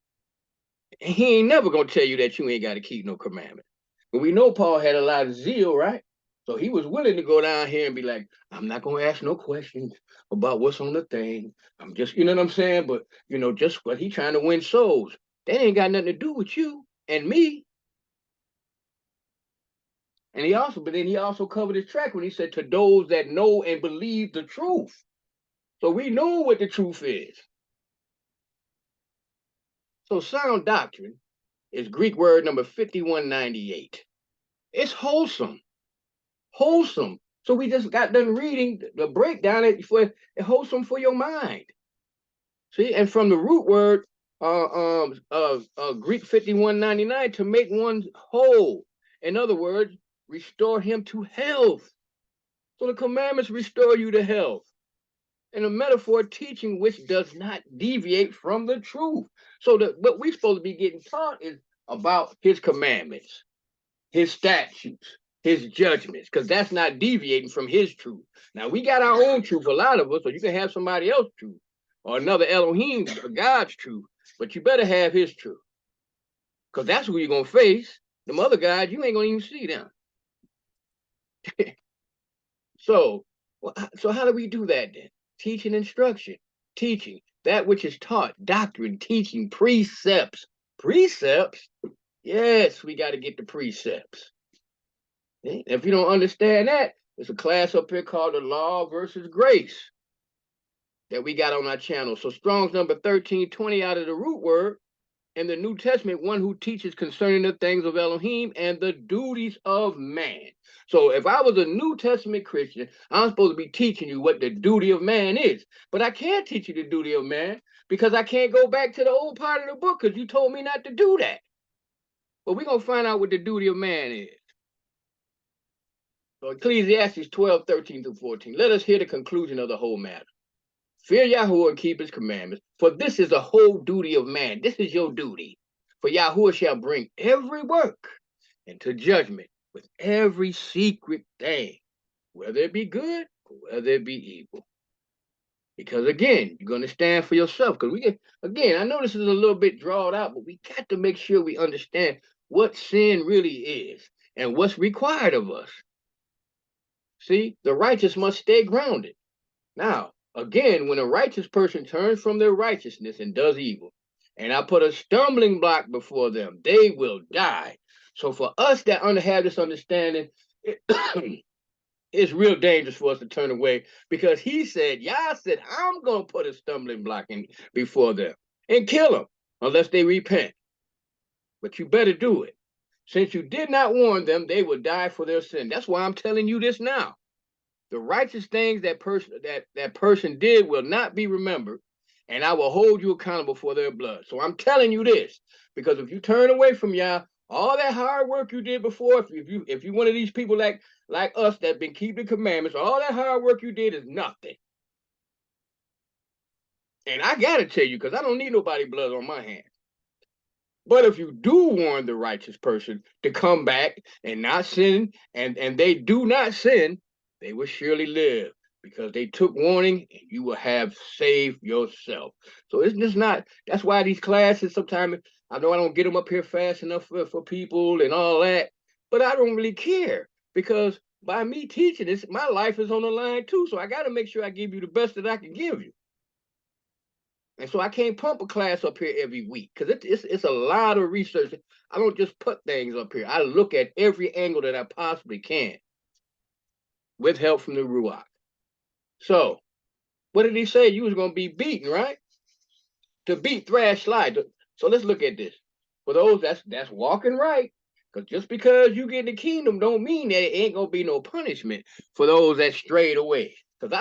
And he ain't never gonna tell you that you ain't got to keep no commandment. But we know Paul had a lot of zeal, right? So he was willing to go down here and be like, I'm not going to ask no questions about what's on the thing. I'm just, you know what I'm saying? But, just what he trying to win souls. That ain't got nothing to do with you and me. And then he also covered his track when he said, to those that know and believe the truth. So we know what the truth is. So sound doctrine is Greek word number 5198. It's wholesome. Wholesome. So we just got done reading the breakdown for wholesome for your mind. See, and from the root word Greek 5199, to make one whole. In other words, restore him to health. So the commandments restore you to health. And a metaphor teaching which does not deviate from the truth. So what we're supposed to be getting taught is about his commandments, his statutes, his judgments, because that's not deviating from his truth. Now, we got our own truth, a lot of us, so you can have somebody else's truth or another Elohim, God's truth, but you better have his truth, because that's who you're going to face. Them other guys, you ain't going to even see them. So how do we do that then? Teaching instruction, teaching that which is taught, doctrine, teaching, precepts. Precepts? Yes, we got to get the precepts. Okay? If you don't understand that, there's a class up here called the Law versus Grace that we got on our channel. So Strong's number 1320 out of the root word. In the New Testament, one who teaches concerning the things of Elohim and the duties of man. So if I was a New Testament Christian, I'm supposed to be teaching you what the duty of man is. But I can't teach you the duty of man because I can't go back to the old part of the book because you told me not to do that. But we're going to find out what the duty of man is. So Ecclesiastes 12:13-14. Let us hear the conclusion of the whole matter. Fear Yahuwah and keep his commandments, for this is the whole duty of man. This is your duty. For Yahuwah shall bring every work into judgment with every secret thing, whether it be good or whether it be evil. Because again, you're going to stand for yourself. Because I know this is a little bit drawn out, but we got to make sure we understand what sin really is and what's required of us. See, the righteous must stay grounded. Now, again, when a righteous person turns from their righteousness and does evil, and I put a stumbling block before them, they will die. So for us that have this understanding, it's real dangerous for us to turn away because he said, Yah said, I'm going to put a stumbling block in before them and kill them unless they repent. But you better do it. Since you did not warn them, they will die for their sin. That's why I'm telling you this now. The righteous things that person did will not be remembered, and I will hold you accountable for their blood. So I'm telling you this, because if you turn away from Yah, all that hard work you did before, if you one of these people like us that been keeping commandments, all that hard work you did is nothing. And I gotta tell you, because I don't need nobody blood on my hands. But if you do warn the righteous person to come back and not sin, and they do not sin, they will surely live because they took warning and you will have saved yourself. So it's just not, that's why these classes sometimes, I know I don't get them up here fast enough for people and all that, but I don't really care because by me teaching this, my life is on the line too. So I got to make sure I give you the best that I can give you. And so I can't pump a class up here every week because it's a lot of research. I don't just put things up here. I look at every angle that I possibly can with help from the Ruach. So what did he say? You was going to be beaten, right? To beat, thrash, slide. So let's look at this. For those that's walking right, because just because you get in the kingdom don't mean that it ain't going to be no punishment for those that strayed away. Because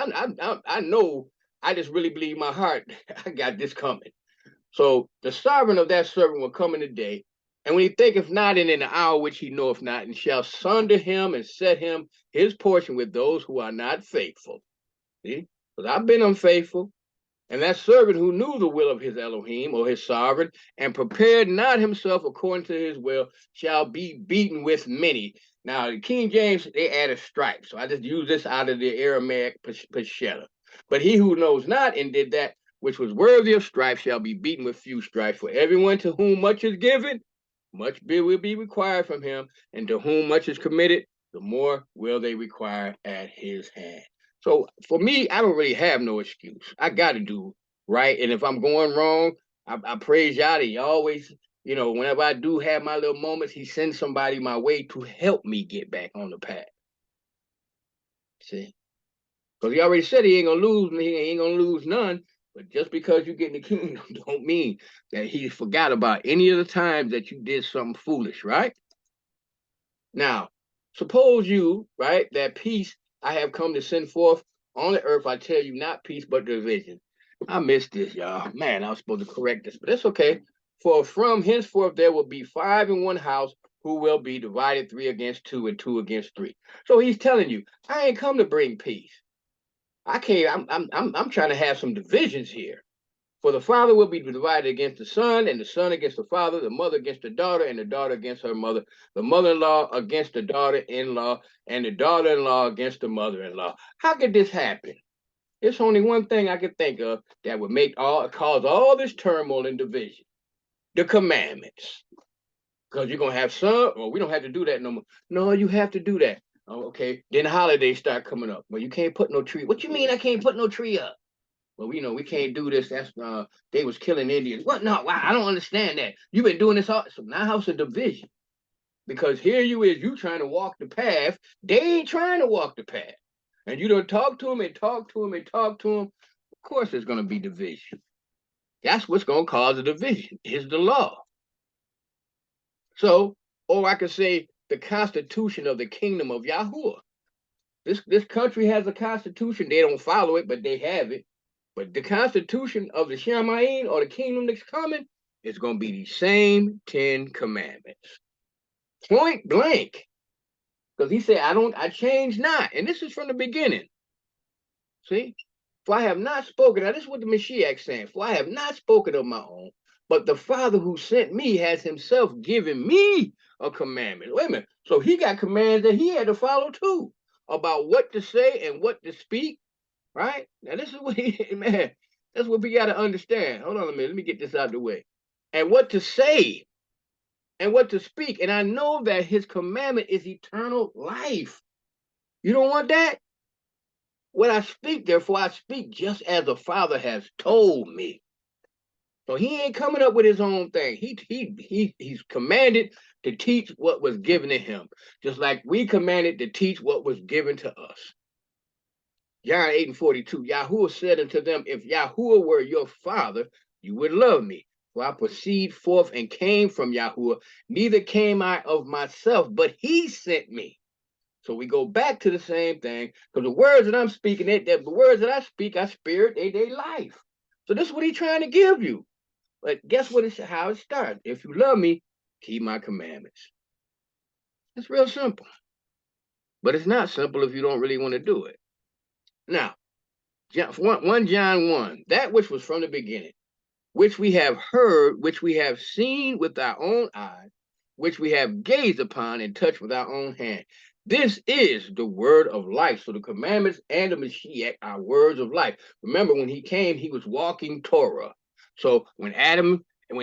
I know, I just really believe in my heart, I got this coming. So the sovereign of that servant will come in the day, and when he thinketh not, and in the hour which he knoweth not, and shall sunder him and set him his portion with those who are not faithful. See? Because I've been unfaithful. And that servant who knew the will of his Elohim or his sovereign and prepared not himself according to his will shall be beaten with many. Now, the King James, they added stripes. So I just use this out of the Aramaic Peshitta. But he who knows not and did that which was worthy of stripes shall be beaten with few stripes. For everyone to whom much is given, much will be required from him. And to whom much is committed, the more will they require at his hand. So for me, I don't really have no excuse. I got to do right. And if I'm going wrong, I praise Yah that he always You know, whenever I do have my little moments, he sends somebody my way to help me get back on the path. See? Because he already said he ain't gonna lose, he ain't gonna lose none. But just because you get in the kingdom don't mean that he forgot about any of the times that you did something foolish, right? Now, suppose you, right, that peace I have come to send forth on the earth, I tell you, not peace, but division. I missed this, y'all. Man, I was supposed to correct this, but it's okay. For from henceforth there will be 5 in one house who will be divided 3 against 2 and 2 against 3. So he's telling you, I ain't come to bring peace. I can't. I'm trying to have some divisions here. For the father will be divided against the son, and the son against the father, the mother against the daughter, and the daughter against her mother, the mother-in-law against the daughter-in-law, and the daughter-in-law against the mother-in-law. How could this happen? It's only one thing I could think of that would cause all this turmoil and division: the commandments. Because you're gonna have some, well, we don't have to do that no more. No, you have to do that. Oh, okay. Then the holidays start coming up. Well, you can't put no tree. What you mean I can't put no tree up? Well, we can't do this. That's they was killing Indians. What? No, I don't understand that. You've been doing this all. So now it's a division. Because here you trying to walk the path. They ain't trying to walk the path. And you don't talk to them and talk to them and talk to them. Of course there's gonna be division. That's what's gonna cause a division, is the law. So, or I could say the constitution of the kingdom of Yahuwah. This country has a constitution. They don't follow it, but they have it. But the constitution of the Shamayim, or the kingdom that's coming, is going to be the same 10 commandments. Point blank. Because he said, I change not. And this is from the beginning. See? For I have not spoken. Now, this is what the Mashiach saying. For I have not spoken of my own, but the Father who sent me has himself given me a commandment. Wait a minute. So he got commands that he had to follow too, about what to say and what to speak. Right? Now, this is what that's what we got to understand. Hold on a minute. Let me get this out of the way. And what to say and what to speak. And I know that his commandment is eternal life. You don't want that? What I speak, therefore, I speak just as the Father has told me. So he ain't coming up with his own thing. He's commanded to teach what was given to him, just like we commanded to teach what was given to us. John 8:42, Yahuwah said unto them, if Yahuwah were your father, you would love me. For I proceed forth and came from Yahuwah, neither came I of myself, but he sent me. So we go back to the same thing, because the words that I'm speaking, the words that I speak are spirit, they life. So this is what he's trying to give you. But guess what? How it starts. If you love me, keep my commandments. It's real simple. But it's not simple if you don't really want to do it. Now, 1 John 1, that which was from the beginning, which we have heard, which we have seen with our own eyes, which we have gazed upon and touched with our own hand. This is the word of life. So the commandments and the Mashiach are words of life. Remember, when he came, he was walking Torah. So when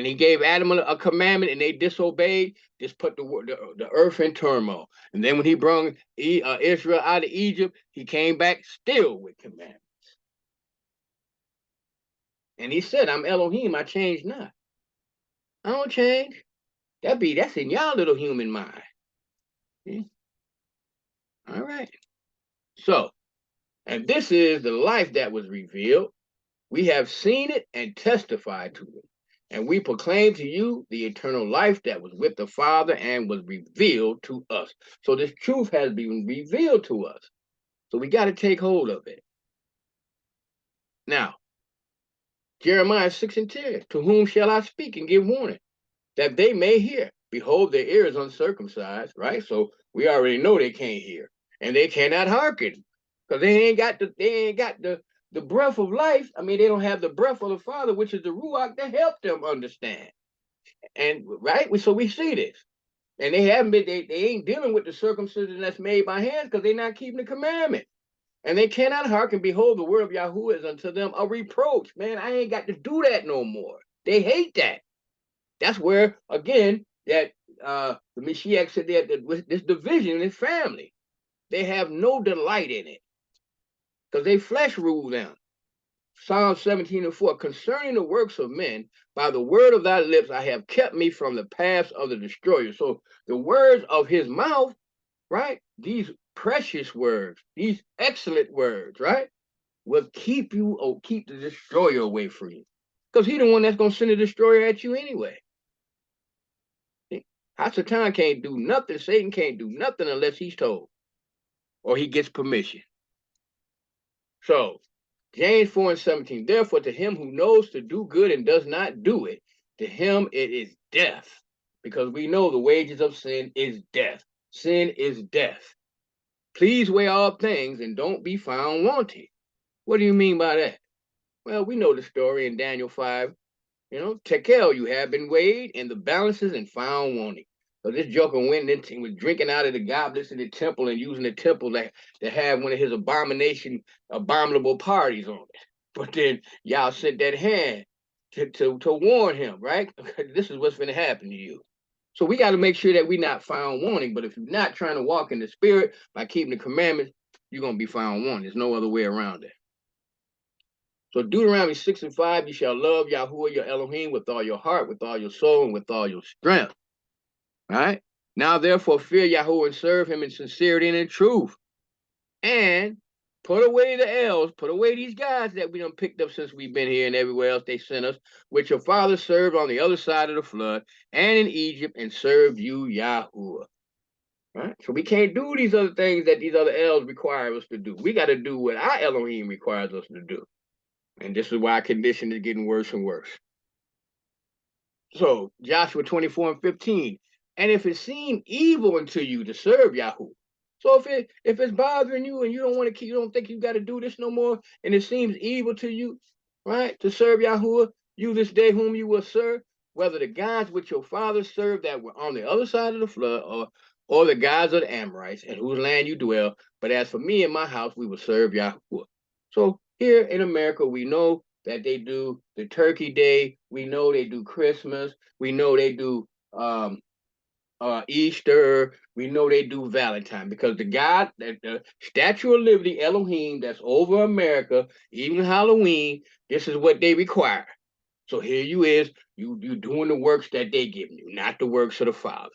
he gave Adam a commandment and they disobeyed, this put the earth in turmoil. And then when he brought Israel out of Egypt, he came back still with commandments. And he said, I'm Elohim, I change not. I don't change. That's in y'all little human mind. See? All right. So, and this is the life that was revealed. We have seen it and testified to it. And we proclaim to you the eternal life that was with the Father and was revealed to us. So this truth has been revealed to us. So we got to take hold of it. Now, Jeremiah 6:10, to whom shall I speak and give warning? That they may hear. Behold, their ear is uncircumcised, right? So we already know they can't hear. And they cannot hearken. Because they ain't got the breath of life. I mean, they don't have the breath of the Father, which is the Ruach, to help them understand. And right, so we see this. And they ain't dealing with the circumcision that's made by hands, because they're not keeping the commandment. And they cannot hearken. Behold, the word of Yahuwah is unto them a reproach. Man, I ain't got to do that no more. They hate that. That's where, again, that the Mashiach said that this division in his family, they have no delight in it, because they flesh rule them. Psalm 17:4, concerning the works of men, by the word of thy lips, I have kept me from the paths of the destroyer. So the words of his mouth, right? These precious words, these excellent words, right? Will keep you, or keep the destroyer away from you. Because he's the one that's going to send the destroyer at you anyway. Hasatan can't do nothing. Satan can't do nothing unless he's told or he gets permission. So, James 4:17, therefore to him who knows to do good and does not do it, to him it is death. Because we know the wages of sin is death. Sin is death. Please weigh all things and don't be found wanting. What do you mean by that? Well, we know the story in Daniel 5. You know, Tekel, you have been weighed in the balances and found wanting. So this joker went and was drinking out of the goblets in the temple and using the temple to have one of his abominable parties on it. But then y'all sent that hand to warn him, right? This is what's going to happen to you. So we got to make sure that we're not found wanting. But if you're not trying to walk in the spirit by keeping the commandments, you're going to be found wanting. There's no other way around it. So Deuteronomy 6:5, you shall love Yahuwah your Elohim with all your heart, with all your soul, and with all your strength. All right? Now therefore fear Yahuwah and serve him in sincerity and in truth. And put away the elves, put away these guys that we done picked up since we've been here and everywhere else they sent us, which your fathers served on the other side of the flood and in Egypt, and served you Yahuwah. Right? So we can't do these other things that these other elves require us to do. We got to do what our Elohim requires us to do. And this is why our condition is getting worse and worse. So Joshua 24:15, and if it seem evil unto you to serve Yahoo. So if it's bothering you and you don't want to keep, you don't think you got to do this no more, and it seems evil to you, right, to serve Yahoo, you this day whom you will serve, whether the gods which your fathers served that were on the other side of the flood, or the gods of the Amorites, in whose land you dwell. But as for me and my house, we will serve Yahoo. So here in America, we know that they do the Turkey Day. We know they do Christmas. We know they do Easter. We know they do Valentine, because the Statue of Liberty, Elohim, that's over America, even Halloween, this is what they require. So here you doing the works that they give you, not the works of the Father.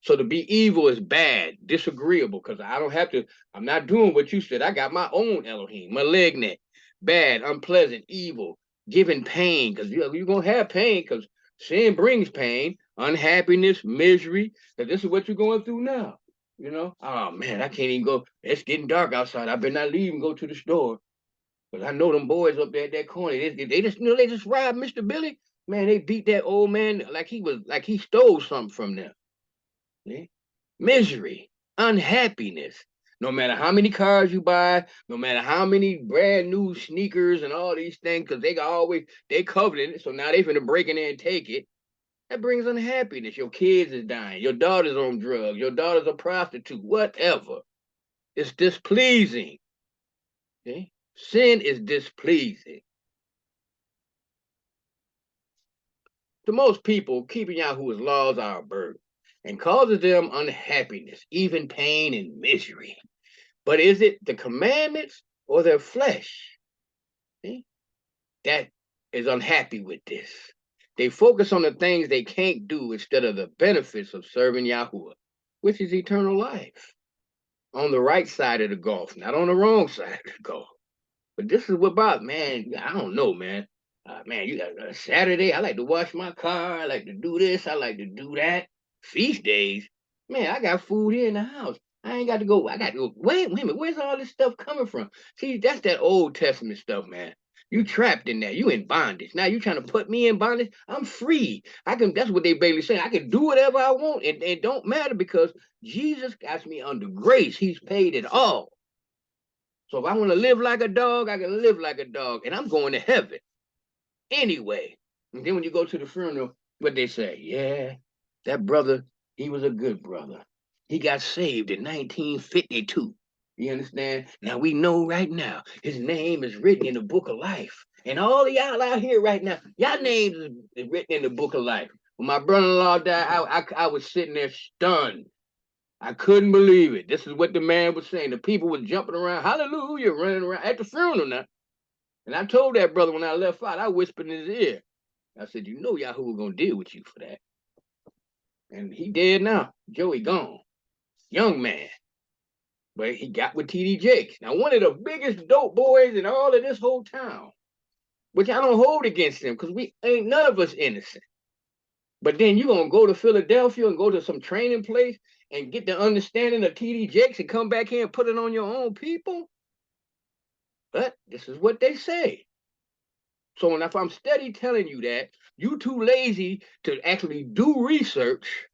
So to be evil is bad, disagreeable, because I'm not doing what you said. I got my own Elohim, malignant, bad, unpleasant, evil, giving pain, because you're going to have pain, because sin brings pain, unhappiness, misery, because this is what you're going through now. You know, oh man, I can't even go. It's getting dark outside. I better not leave and go to the store. Because I know them boys up there at that corner, they just robbed Mr. Billy. Man, they beat that old man like he stole something from them. See? Misery, unhappiness. No matter how many cars you buy, no matter how many brand new sneakers and all these things, because they coveting it, so now they finna break in there and take it. That brings unhappiness. Your kids is dying. Your daughter's on drugs. Your daughter's a prostitute. Whatever. It's displeasing. Okay? Sin is displeasing. To most people, keeping Yahuwah's laws are a burden and causes them unhappiness, even pain and misery. But is it the commandments or their flesh? See? That is unhappy with this. They focus on the things they can't do instead of the benefits of serving Yahuwah, which is eternal life. On the right side of the gulf, not on the wrong side of the gulf. But this is what about, man, I don't know, man. Man, you got Saturday, I like to wash my car. I like to do this. I like to do that. Feast days, man, I got food here in the house. I ain't got to go. I got to go. Wait a minute. Where's all this stuff coming from? See, that's that Old Testament stuff, man. You trapped in there. You in bondage. Now you trying to put me in bondage? I'm free. That's what they basically saying. I can do whatever I want. It don't matter, because Jesus got me under grace. He's paid it all. So if I want to live like a dog, I can live like a dog. And I'm going to heaven anyway. And then when you go to the funeral, what they say? Yeah, that brother, he was a good brother. He got saved in 1952. You understand? Now we know right now his name is written in the book of life. And all of y'all out here right now, y'all names is written in the book of life. When my brother-in-law died, I was sitting there stunned. I couldn't believe it. This is what the man was saying. The people was jumping around, hallelujah, running around at the funeral now. And I told that brother when I left out, I whispered in his ear. I said, you know Yahoo gonna deal with you for that. And he dead now. Joey gone. Young man. But he got with TD Jakes. Now, one of the biggest dope boys in all of this whole town, which I don't hold against him because we ain't none of us innocent. But then you're going to go to Philadelphia and go to some training place and get the understanding of TD Jakes and come back here and put it on your own people? But this is what they say. So if I'm steady telling you that you too lazy to actually do research,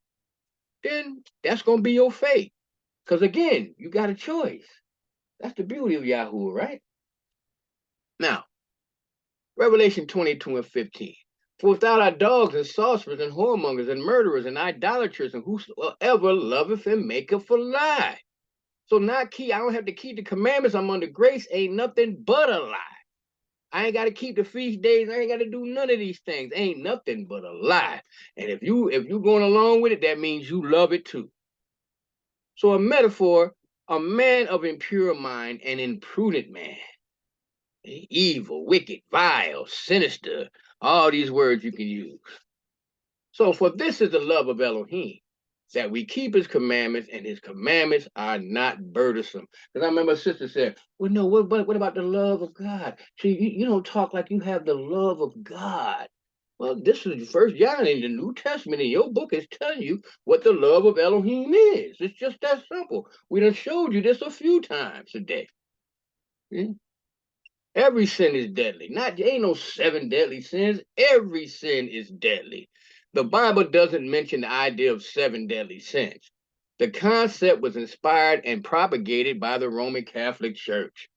then that's going to be your fate. Because again, you got a choice. That's the beauty of Yahoo, right? Now, Revelation 22:15. For without our dogs and sorcerers and whoremongers and murderers and idolaters and whosoever loveth and maketh a lie. So not key, I don't have to keep the commandments. I'm under grace, ain't nothing but a lie. I ain't got to keep the feast days. I ain't got to do none of these things. Ain't nothing but a lie. And if you going along with it, that means you love it too. So a metaphor, a man of impure mind, an imprudent man. Evil, wicked, vile, sinister, all these words you can use. So for this is the love of Elohim, that we keep his commandments, and his commandments are not burdensome. Because I remember a sister said, well, no, what about the love of God? See, you don't talk like you have the love of God. Well, this is First John in the New Testament, and your book is telling you what the love of Elohim is. It's just that simple. We done showed you this a few times today. Yeah? Every sin is deadly. Ain't no 7 deadly sins. Every sin is deadly. The Bible doesn't mention the idea of 7 deadly sins. The concept was inspired and propagated by the Roman Catholic Church.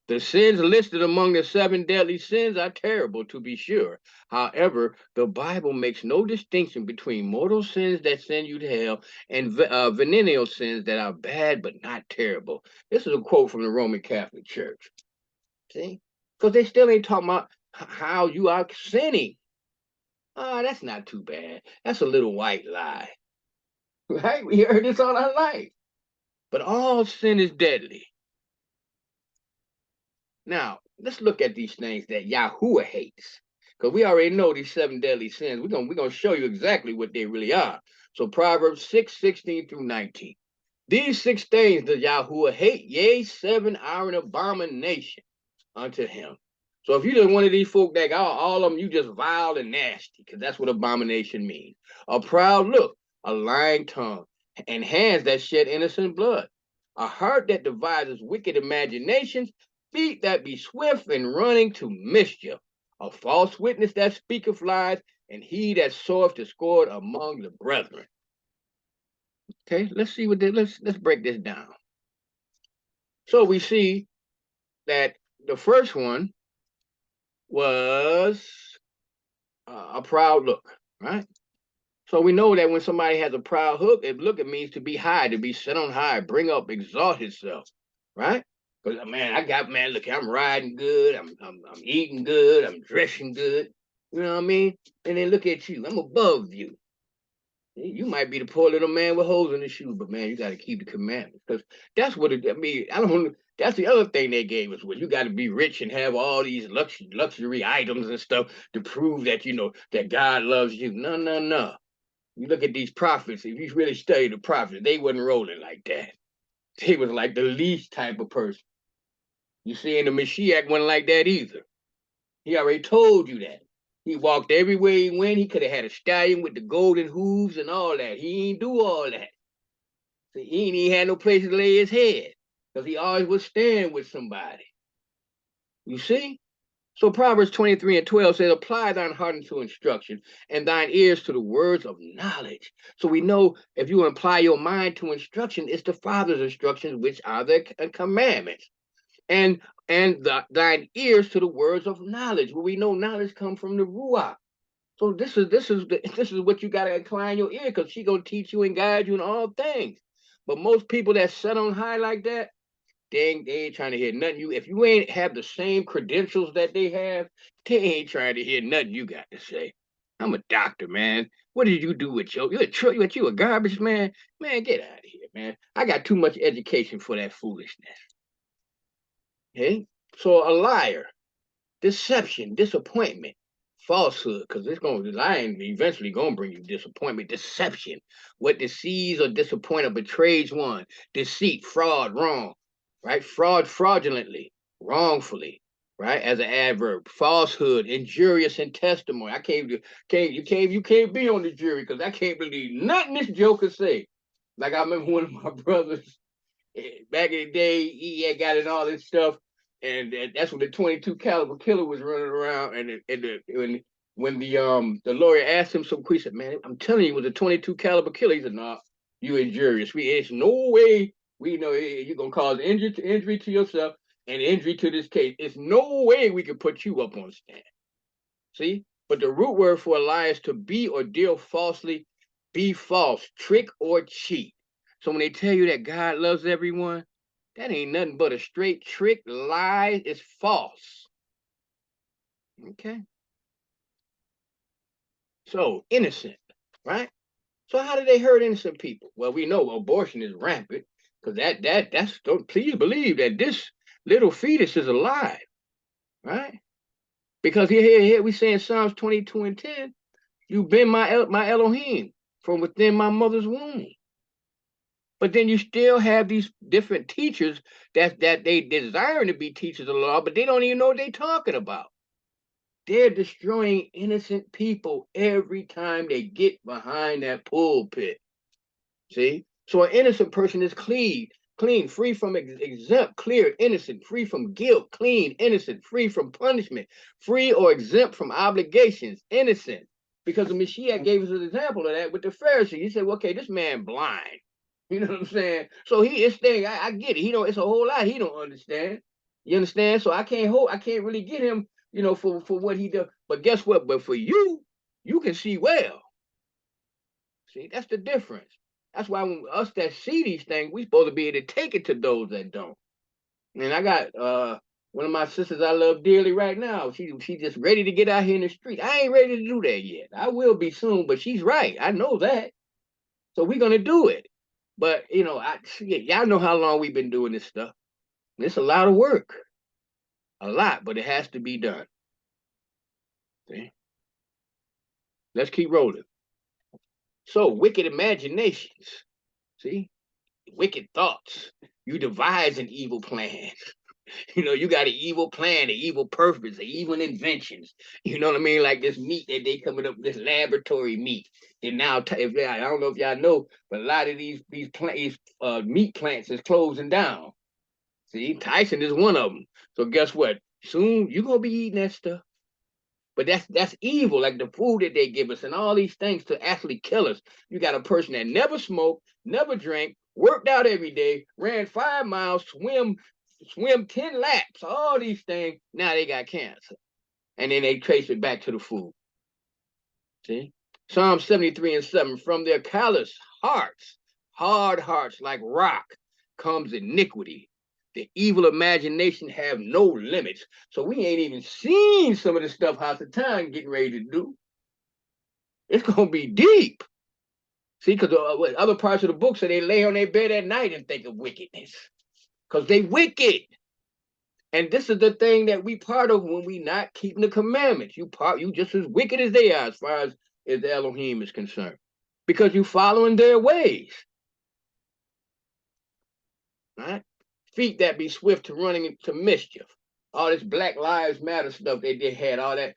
The sins listed among the 7 deadly sins are terrible, to be sure. However, the Bible makes no distinction between mortal sins that send you to hell and venial sins that are bad but not terrible. This is a quote from the Roman Catholic Church. See? Because they still ain't talking about how you are sinning. That's not too bad. That's a little white lie. Right? We heard this all our life. But all sin is deadly. Now, let's look at these things that Yahuwah hates. Because we already know these 7 deadly sins. We're gonna show you exactly what they really are. So Proverbs 6:16 through 19. These 6 things does Yahuwah hate, yea, 7 are an abomination unto him. So if you just one of these folk that all of them, you just vile and nasty, because that's what abomination means. A proud look, a lying tongue, and hands that shed innocent blood, a heart that devises wicked imaginations, feet that be swift and running to mischief, a false witness that speaketh lies, and he that soweth discord among the brethren. Okay, let's see what let's break this down. So we see that the first one was a proud look, right? So we know that when somebody has a proud look, it means to be high, to be set on high, bring up, exalt himself, right? Because look, I'm riding good, I'm eating good, I'm dressing good, you know what I mean? And then look at you, I'm above you. You might be the poor little man with holes in his shoes, but man, you got to keep the commandments, because that's what it. I mean, that's the other thing they gave us. Was you got to be rich and have all these luxury items and stuff to prove that that God loves you. No. You look at these prophets. If you really study the prophets, they wasn't rolling like that. They was like the least type of person. You see, and the Mashiach wasn't like that either. He already told you that. He walked everywhere he went. He could have had a stallion with the golden hooves and all that. He ain't do all that. So he ain't even had no place to lay his head, because he always was staying with somebody. You see? So Proverbs 23:12 says, apply thine heart unto instruction, and thine ears to the words of knowledge. So we know if you apply your mind to instruction, it's the Father's instructions, which are the commandments. And thine ears to the words of knowledge. Well, we know knowledge comes from the Ruach. So this is what you gotta incline your ear, because she's gonna teach you and guide you in all things. But most people that set on high like that, they ain't trying to hear nothing. If you ain't have the same credentials that they have, they ain't trying to hear nothing you got to say. I'm a doctor, man. What did you do with you a garbage man? Man, get out of here, man. I got too much education for that foolishness. Okay? So a liar. deception, disappointment, falsehood, because it's going to lying eventually going to bring you disappointment, deception, what deceives or disappoints or betrays one, deceit, fraud, wrong, right? Fraud, fraudulently, wrongfully, right? As an adverb, falsehood, injurious in testimony. You can't be on the jury because I can't believe nothing this joker say. Like I remember one of my brothers back in the day, he had got in all this stuff, and that's when the 22 caliber killer was running around. When the lawyer asked him some questions, said, "Man, I'm telling you, it was a 22 caliber killer." He said, "No, you injurious. It's no way we know you're gonna cause injury to yourself and injury to this case. It's no way we can put you up on stand." See, but the root word for a lie is to be or deal falsely, be false, trick or cheat. So when they tell you that God loves everyone, that ain't nothing but a straight trick, lie. It's false. Okay. So innocent, right? So how do they hurt innocent people? Well, we know abortion is rampant because that's don't please believe that this little fetus is alive, right? Because here we say in Psalms 22 and 10, you've been my Elohim from within my mother's womb. But then you still have these different teachers that they desire to be teachers of the law, but they don't even know what they're talking about. They're destroying innocent people every time they get behind that pulpit. See? So an innocent person is clean, free from exempt, clear, innocent, free from guilt, clean, innocent, free from punishment, free or exempt from obligations, innocent. Because the Mashiach gave us an example of that with the Pharisee. He said, well, okay, this man blind. You know what I'm saying? So his thing, I get it. It's a whole lot he don't understand. You understand? So I can't really get him, for what he does. But guess what? But for you can see well. See, that's the difference. That's why when us that see these things, we supposed to be able to take it to those that don't. And I got one of my sisters I love dearly right now. She just ready to get out here in the street. I ain't ready to do that yet. I will be soon, but she's right. I know that. So we're gonna do it. But y'all know how long we've been doing this stuff. It's a lot of work. A lot, but it has to be done. See? Let's keep rolling. So wicked imaginations. See? Wicked thoughts. You devise an evil plan. You got an evil plan, an evil purpose, an evil inventions. You know what I mean? Like this meat that they coming up, this laboratory meat. And now, I don't know if y'all know, but a lot of these meat plants is closing down. See, Tyson is one of them. So guess what? Soon you're gonna be eating that stuff. But that's evil, like the food that they give us and all these things to actually kill us. You got a person that never smoked, never drank, worked out every day, ran 5 miles, swim 10 laps, all these things. Now they got cancer. And then they trace it back to the food. See? Psalm 73 and 7, from their callous hearts, hard hearts like rock, comes iniquity. The evil imagination have no limits. So we ain't even seen some of the stuff Hasatan getting ready to do. It's going to be deep. See, because other parts of the book say they lay on their bed at night and think of wickedness. Because they wicked. And this is the thing that we part of when we not keeping the commandments. You just as wicked as they are as far as the Elohim is concerned. Because you following their ways. Right? Feet that be swift to running into mischief. All this Black Lives Matter stuff they had, all that,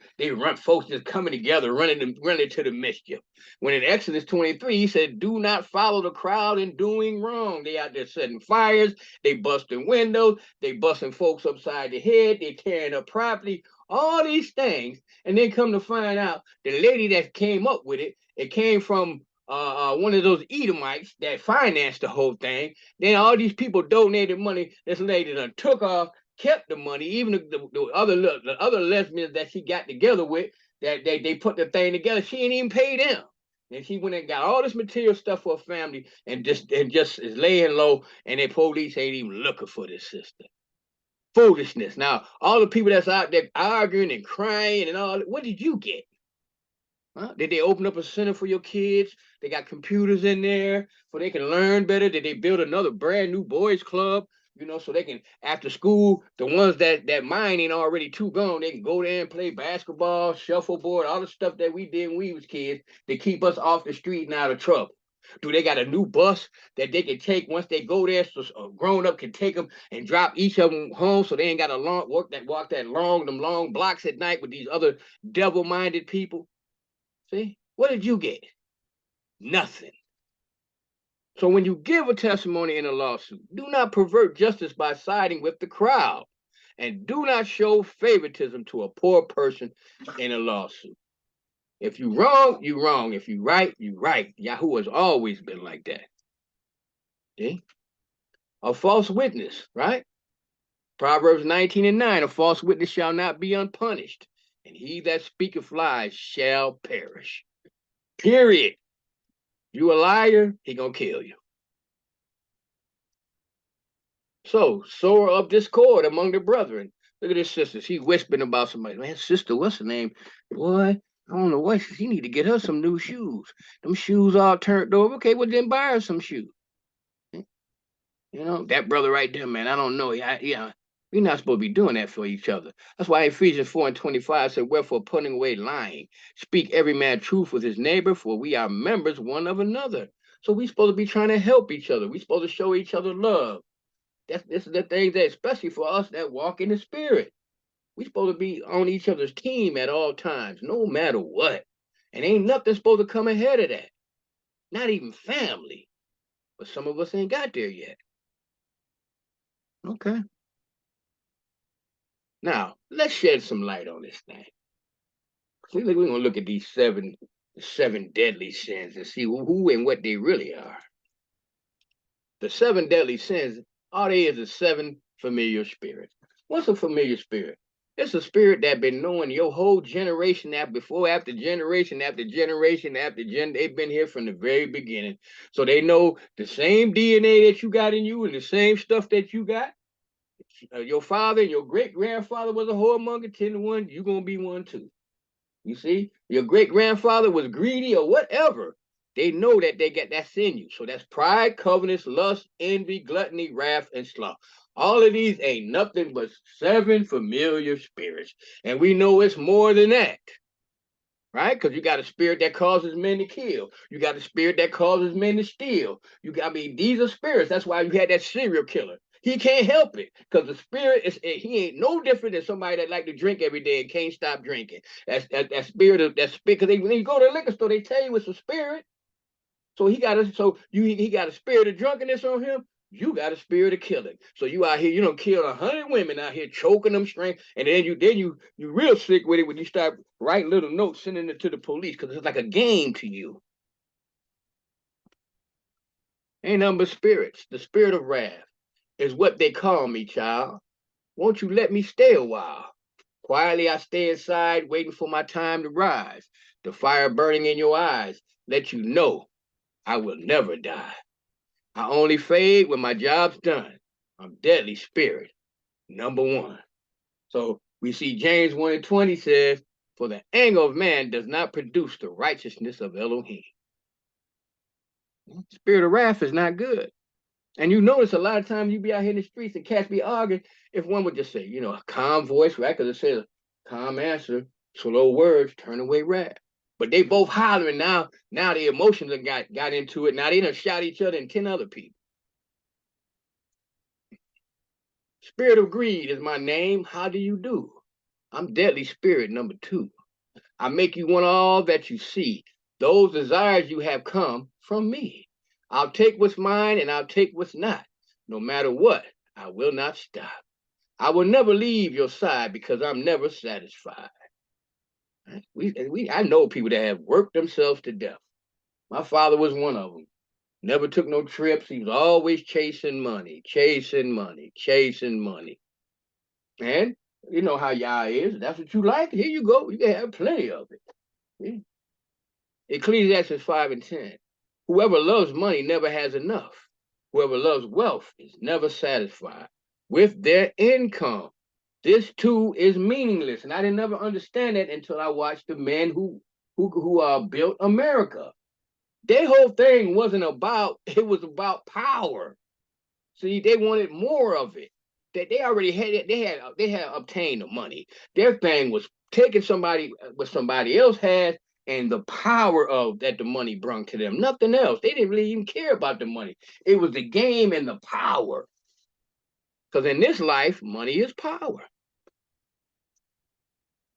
folks just coming together, running to the mischief. When in Exodus 23, he said, do not follow the crowd in doing wrong. They out there setting fires, they busting windows, they busting folks upside the head, they tearing up property, all these things. And then come to find out, the lady that came up with it came from one of those Edomites that financed the whole thing. Then all these people donated money. This lady done took off, kept the money. Even the other lesbians that she got together with, that they put the thing together, she ain't even paid them. And she went and got all this material stuff for her family, and just is laying low. And the police ain't even looking for this sister. Foolishness. Now all the people that's out there arguing and crying and all, what did you get? Huh? Did they open up a center for your kids? They got computers in there so they can learn better. Did they build another brand new boys club? You know, so they can, after school, the ones that mind ain't already too gone, they can go there and play basketball, shuffleboard, all the stuff that we did when we was kids to keep us off the street and out of trouble. Do they got a new bus that they can take once they go there, so a grown-up can take them and drop each of them home, so they ain't got to walk that long blocks at night with these other devil-minded people? See, what did you get? Nothing. So when you give a testimony in a lawsuit, do not pervert justice by siding with the crowd, and do not show favoritism to a poor person in a lawsuit. If you wrong, you wrong. If you right, you right. Yahoo has always been like that. See? A false witness, right? Proverbs 19:9, a false witness shall not be unpunished, and he that speaketh lies shall perish. Period. You a liar, he gonna kill you. So, sower of discord among the brethren. Look at this sister. She whispering about somebody. Man, sister, what's her name? Boy, I don't know what. She need to get her some new shoes. Them shoes all turned over. Okay, well, then buy her some shoes. You know, that brother right there, man, I don't know. Yeah, we're not supposed to be doing that for each other. That's why Ephesians 4:25 said, wherefore, putting away lying, speak every man truth with his neighbor, for we are members one of another. So we're supposed to be trying to help each other. We're supposed to show each other love. This is the thing that, especially for us that walk in the spirit, we're supposed to be on each other's team at all times, no matter what. And ain't nothing supposed to come ahead of that. Not even family. But some of us ain't got there yet. Okay. Now, let's shed some light on this thing. We're going to look at these seven deadly sins and see who and what they really are. The 7 deadly sins, all they is the 7 familiar spirits. What's a familiar spirit? It's a spirit that been knowing your whole generation after generation, they've been here from the very beginning. So they know the same DNA that you got in you and the same stuff that you got. Your father and your great-grandfather was a whoremonger, 10-1, you're going to be one too. You see, your great-grandfather was greedy or whatever. They know that they got that's in you. So that's pride, covetousness, lust, envy, gluttony, wrath, and sloth. All of these ain't nothing but 7 familiar spirits. And we know it's more than that. Right? Because you got a spirit that causes men to kill. You got a spirit that causes men to steal. These are spirits. That's why you had that serial killer. He can't help it because the spirit he ain't no different than somebody that like to drink every day and can't stop drinking. That spirit because when you go to the liquor store, they tell you it's a spirit. So he got a spirit of drunkenness on him. You got a spirit of killing. So you out here, you don't kill 100 women out here choking them straight, and then you real sick with it when you start writing little notes, sending it to the police because it's like a game to you. Ain't nothing but spirits. The spirit of wrath is what they call me, child. Won't you let me stay a while? Quietly I stay inside, waiting for my time to rise. The fire burning in your eyes let you know I will never die. I only fade when my job's done. I'm deadly spirit, number 1. So we see James 1:20 says, for the anger of man does not produce the righteousness of Elohim. Spirit of wrath is not good. And you notice a lot of times you be out here in the streets and cats be arguing, if one would just say, a calm voice, right? Because it says, calm answer, slow words, turn away wrath. But they both hollering now. Now the emotions have got into it. Now they done shot each other and 10 other people. Spirit of greed is my name. How do you do? I'm deadly spirit, number 2. I make you want all that you see. Those desires you have come from me. I'll take what's mine and I'll take what's not. No matter what, I will not stop. I will never leave your side because I'm never satisfied. I know people that have worked themselves to death. My father was one of them. Never took no trips. He was always chasing money. And you know how y'all is. That's what you like. Here you go. You can have plenty of it. Yeah. Ecclesiastes 5:10. Whoever loves money never has enough. Whoever loves wealth is never satisfied with their income. This too is meaningless. And I didn't never understand that until I watched the men who built America. Their whole thing wasn't about, it was about power. See, they wanted more of it. They already had it. They had obtained the money. Their thing was taking somebody what somebody else had and the power of that the money brought to them. Nothing else. They didn't really even care about the money. It was the game and the power. Because in this life, money is power.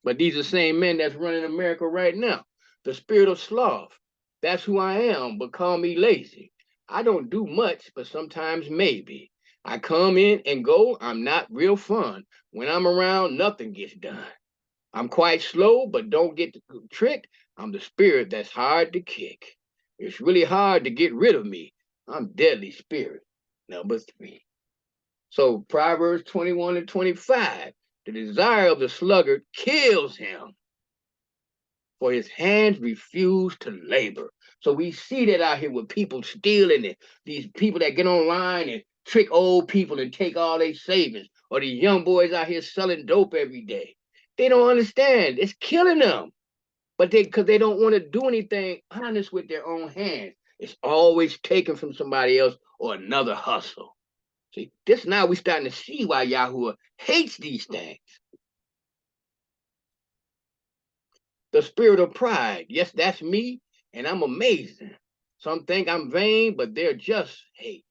But these are the same men that's running America right now. The spirit of sloth. That's who I am, but call me lazy. I don't do much, but sometimes maybe. I come in and go. I'm not real fun. When I'm around, nothing gets done. I'm quite slow, but don't get tricked. I'm the spirit that's hard to kick. It's really hard to get rid of me. I'm deadly spirit. Number 3. So Proverbs 21 and 25. The desire of the sluggard kills him, for his hands refuse to labor. So we see that out here with people stealing it. These people that get online and trick old people and take all their savings, or these young boys out here selling dope every day. They don't understand. It's killing them. But because they don't want to do anything honest with their own hands. It's always taken from somebody else or another hustle. See, this now we starting to see why Yahuwah hates these things. The spirit of pride. Yes, that's me, and I'm amazing. Some think I'm vain, but they're just hate.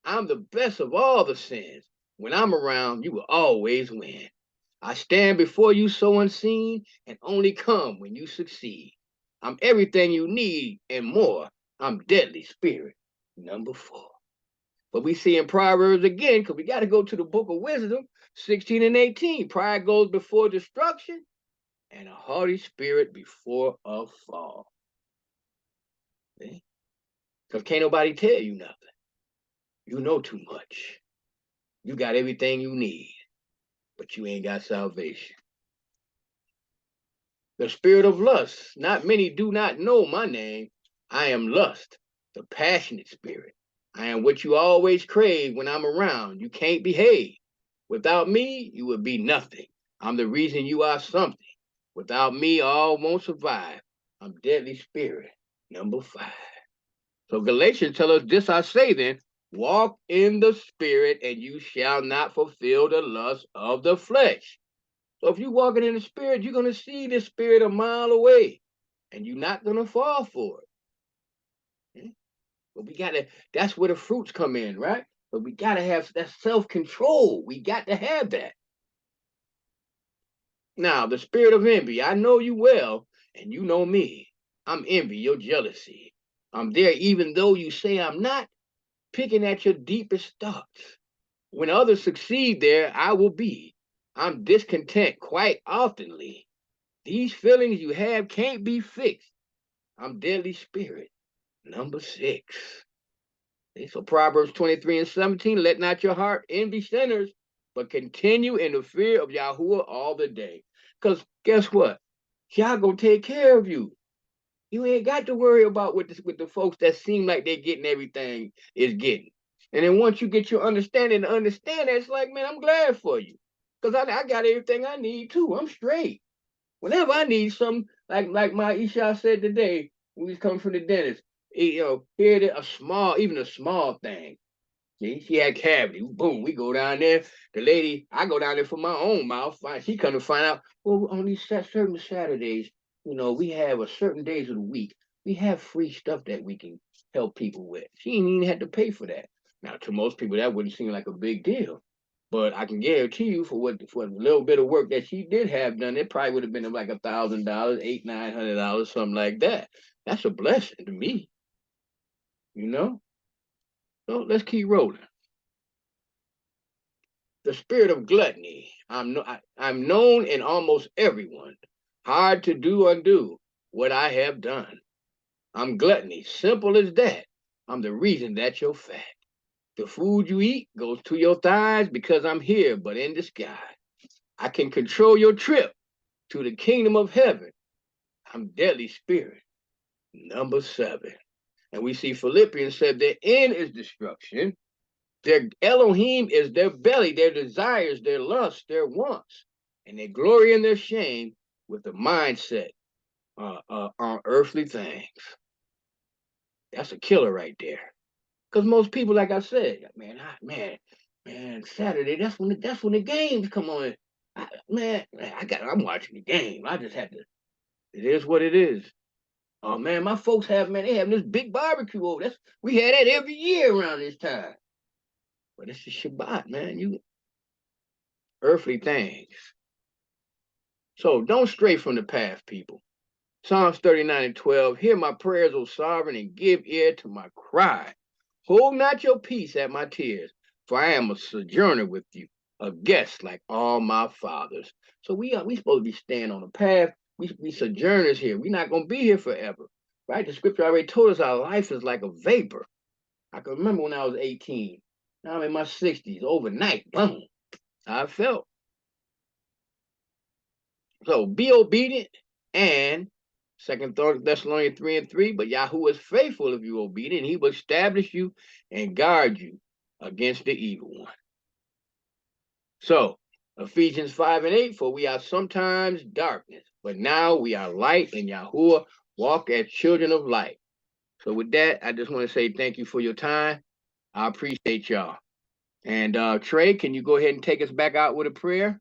I'm the best of all the sins. When I'm around, you will always win. I stand before you so unseen and only come when you succeed. I'm everything you need and more. I'm deadly spirit. Number 4. But we see in Proverbs again, because we got to go to the book of wisdom, 16 and 18. Pride goes before destruction, and a haughty spirit before a fall. Because can't nobody tell you nothing. You know too much. You got everything you need, but you ain't got salvation. The spirit of lust. Not many do not know my name. I am lust, the passionate spirit. I am what you always crave when I'm around. You can't behave. Without me, you would be nothing. I'm the reason you are something. Without me, all won't survive. I'm deadly spirit. Number 5. So Galatians tell us this I say then, walk in the spirit and you shall not fulfill the lust of the flesh. So if you're walking in the spirit, you're going to see the spirit a mile away and you're not going to fall for it. But we got to, that's where the fruits come in, right? But we got to have that self-control. We got to have that. Now, the spirit of envy, I know you well, and you know me. I'm envy, your jealousy. I'm there even though you say I'm not, picking at your deepest thoughts. When others succeed there, I will be. I'm discontent quite oftenly. These feelings you have can't be fixed. I'm deadly spirit. Number 6. So Proverbs 23 and 17, let not your heart envy sinners, but continue in the fear of Yahuwah all the day. Because guess what? Yah gonna take care of you. You ain't got to worry about with the folks that seem like they're getting everything is getting. And then once you get your understanding to understand that, it's like, man, I'm glad for you. Because I got everything I need too. I'm straight. Whenever I need something, like my Isha said today, when we was coming from the dentist, here a small thing. See, she had cavity. Boom, we go down there. The lady, I go down there for my own mouth. She come to find out, well, on these certain Saturdays, we have a certain days of the week. We have free stuff that we can help people with. She ain't even had to pay for that. Now, to most people, that wouldn't seem like a big deal. But I can guarantee you for a little bit of work that she did have done, it probably would have been like $1,000, $800-900, something like that. That's a blessing to me. So let's keep rolling. The spirit of gluttony. I'm known in almost everyone. Hard to undo what I have done. I'm gluttony. Simple as that. I'm the reason that you're fat. The food you eat goes to your thighs because I'm here, but in the sky. I can control your trip to the kingdom of heaven. I'm deadly spirit. Number 7. And we see Philippians said their end is destruction. Their Elohim is their belly, their desires, their lusts, their wants, and they glory in their shame with the mindset on earthly things. That's a killer right there. Because most people, like I said, man, Saturday, that's when the games come on. I'm watching the game. I just had to. It is what it is. Oh man, my folks they having this big barbecue over. We had that every year around this time. But it's the Shabbat, man. You earthly things. So don't stray from the path, people. Psalms 39:12. Hear my prayers, O sovereign, and give ear to my cry. Hold not your peace at my tears, for I am a sojourner with you, a guest like all my fathers. So we supposed to be staying on the path. We sojourners here. We're not gonna be here forever. Right? The scripture already told us our life is like a vapor. I can remember when I was 18. Now I'm in my 60s. Overnight, boom. How I felt. So be obedient, and Second Thessalonians 3:3, but Yahweh is faithful if you obedient. He will establish you and guard you against the evil one. So Ephesians 5:8, for we are sometimes darkness, but now we are light in Yahuwah, walk as children of light. So with that, I just want to say thank you for your time. I appreciate y'all. And Trey, can you go ahead and take us back out with a prayer?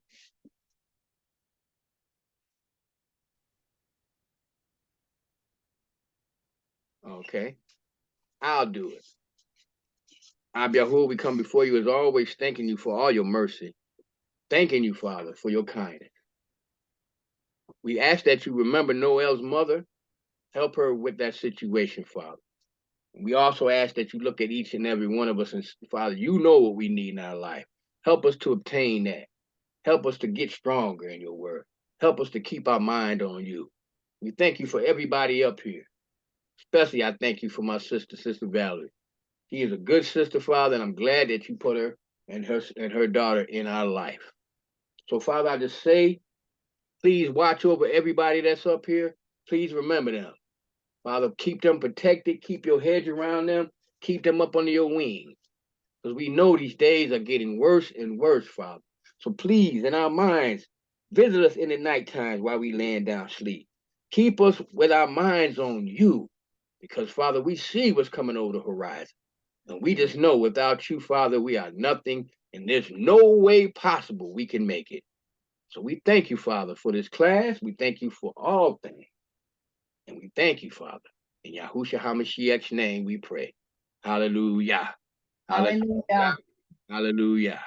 Okay, I'll do it. Ab Yahuwah, we come before you as always, thanking you for all your mercy. Thanking you, Father, for your kindness. We ask that you remember Noel's mother. Help her with that situation, Father. We also ask that you look at each and every one of us, and Father, you know what we need in our life. Help us to obtain that. Help us to get stronger in your word. Help us to keep our mind on you. We thank you for everybody up here. Especially, I thank you for my sister, Sister Valerie. She is a good sister, Father, and I'm glad that you put her and her daughter in our life. So, Father, I just say, please watch over everybody that's up here. Please remember them. Father, keep them protected. Keep your hedge around them. Keep them up under your wings. Because we know these days are getting worse and worse, Father. So please, in our minds, visit us in the night times while we laying down sleep. Keep us with our minds on you. Because, Father, we see what's coming over the horizon. And we just know without you, Father, we are nothing. And there's no way possible we can make it. So we thank you, Father, for this class. We thank you for all things. And we thank you, Father. In Yahushua HaMashiach's name we pray. Hallelujah. Hallelujah. Hallelujah.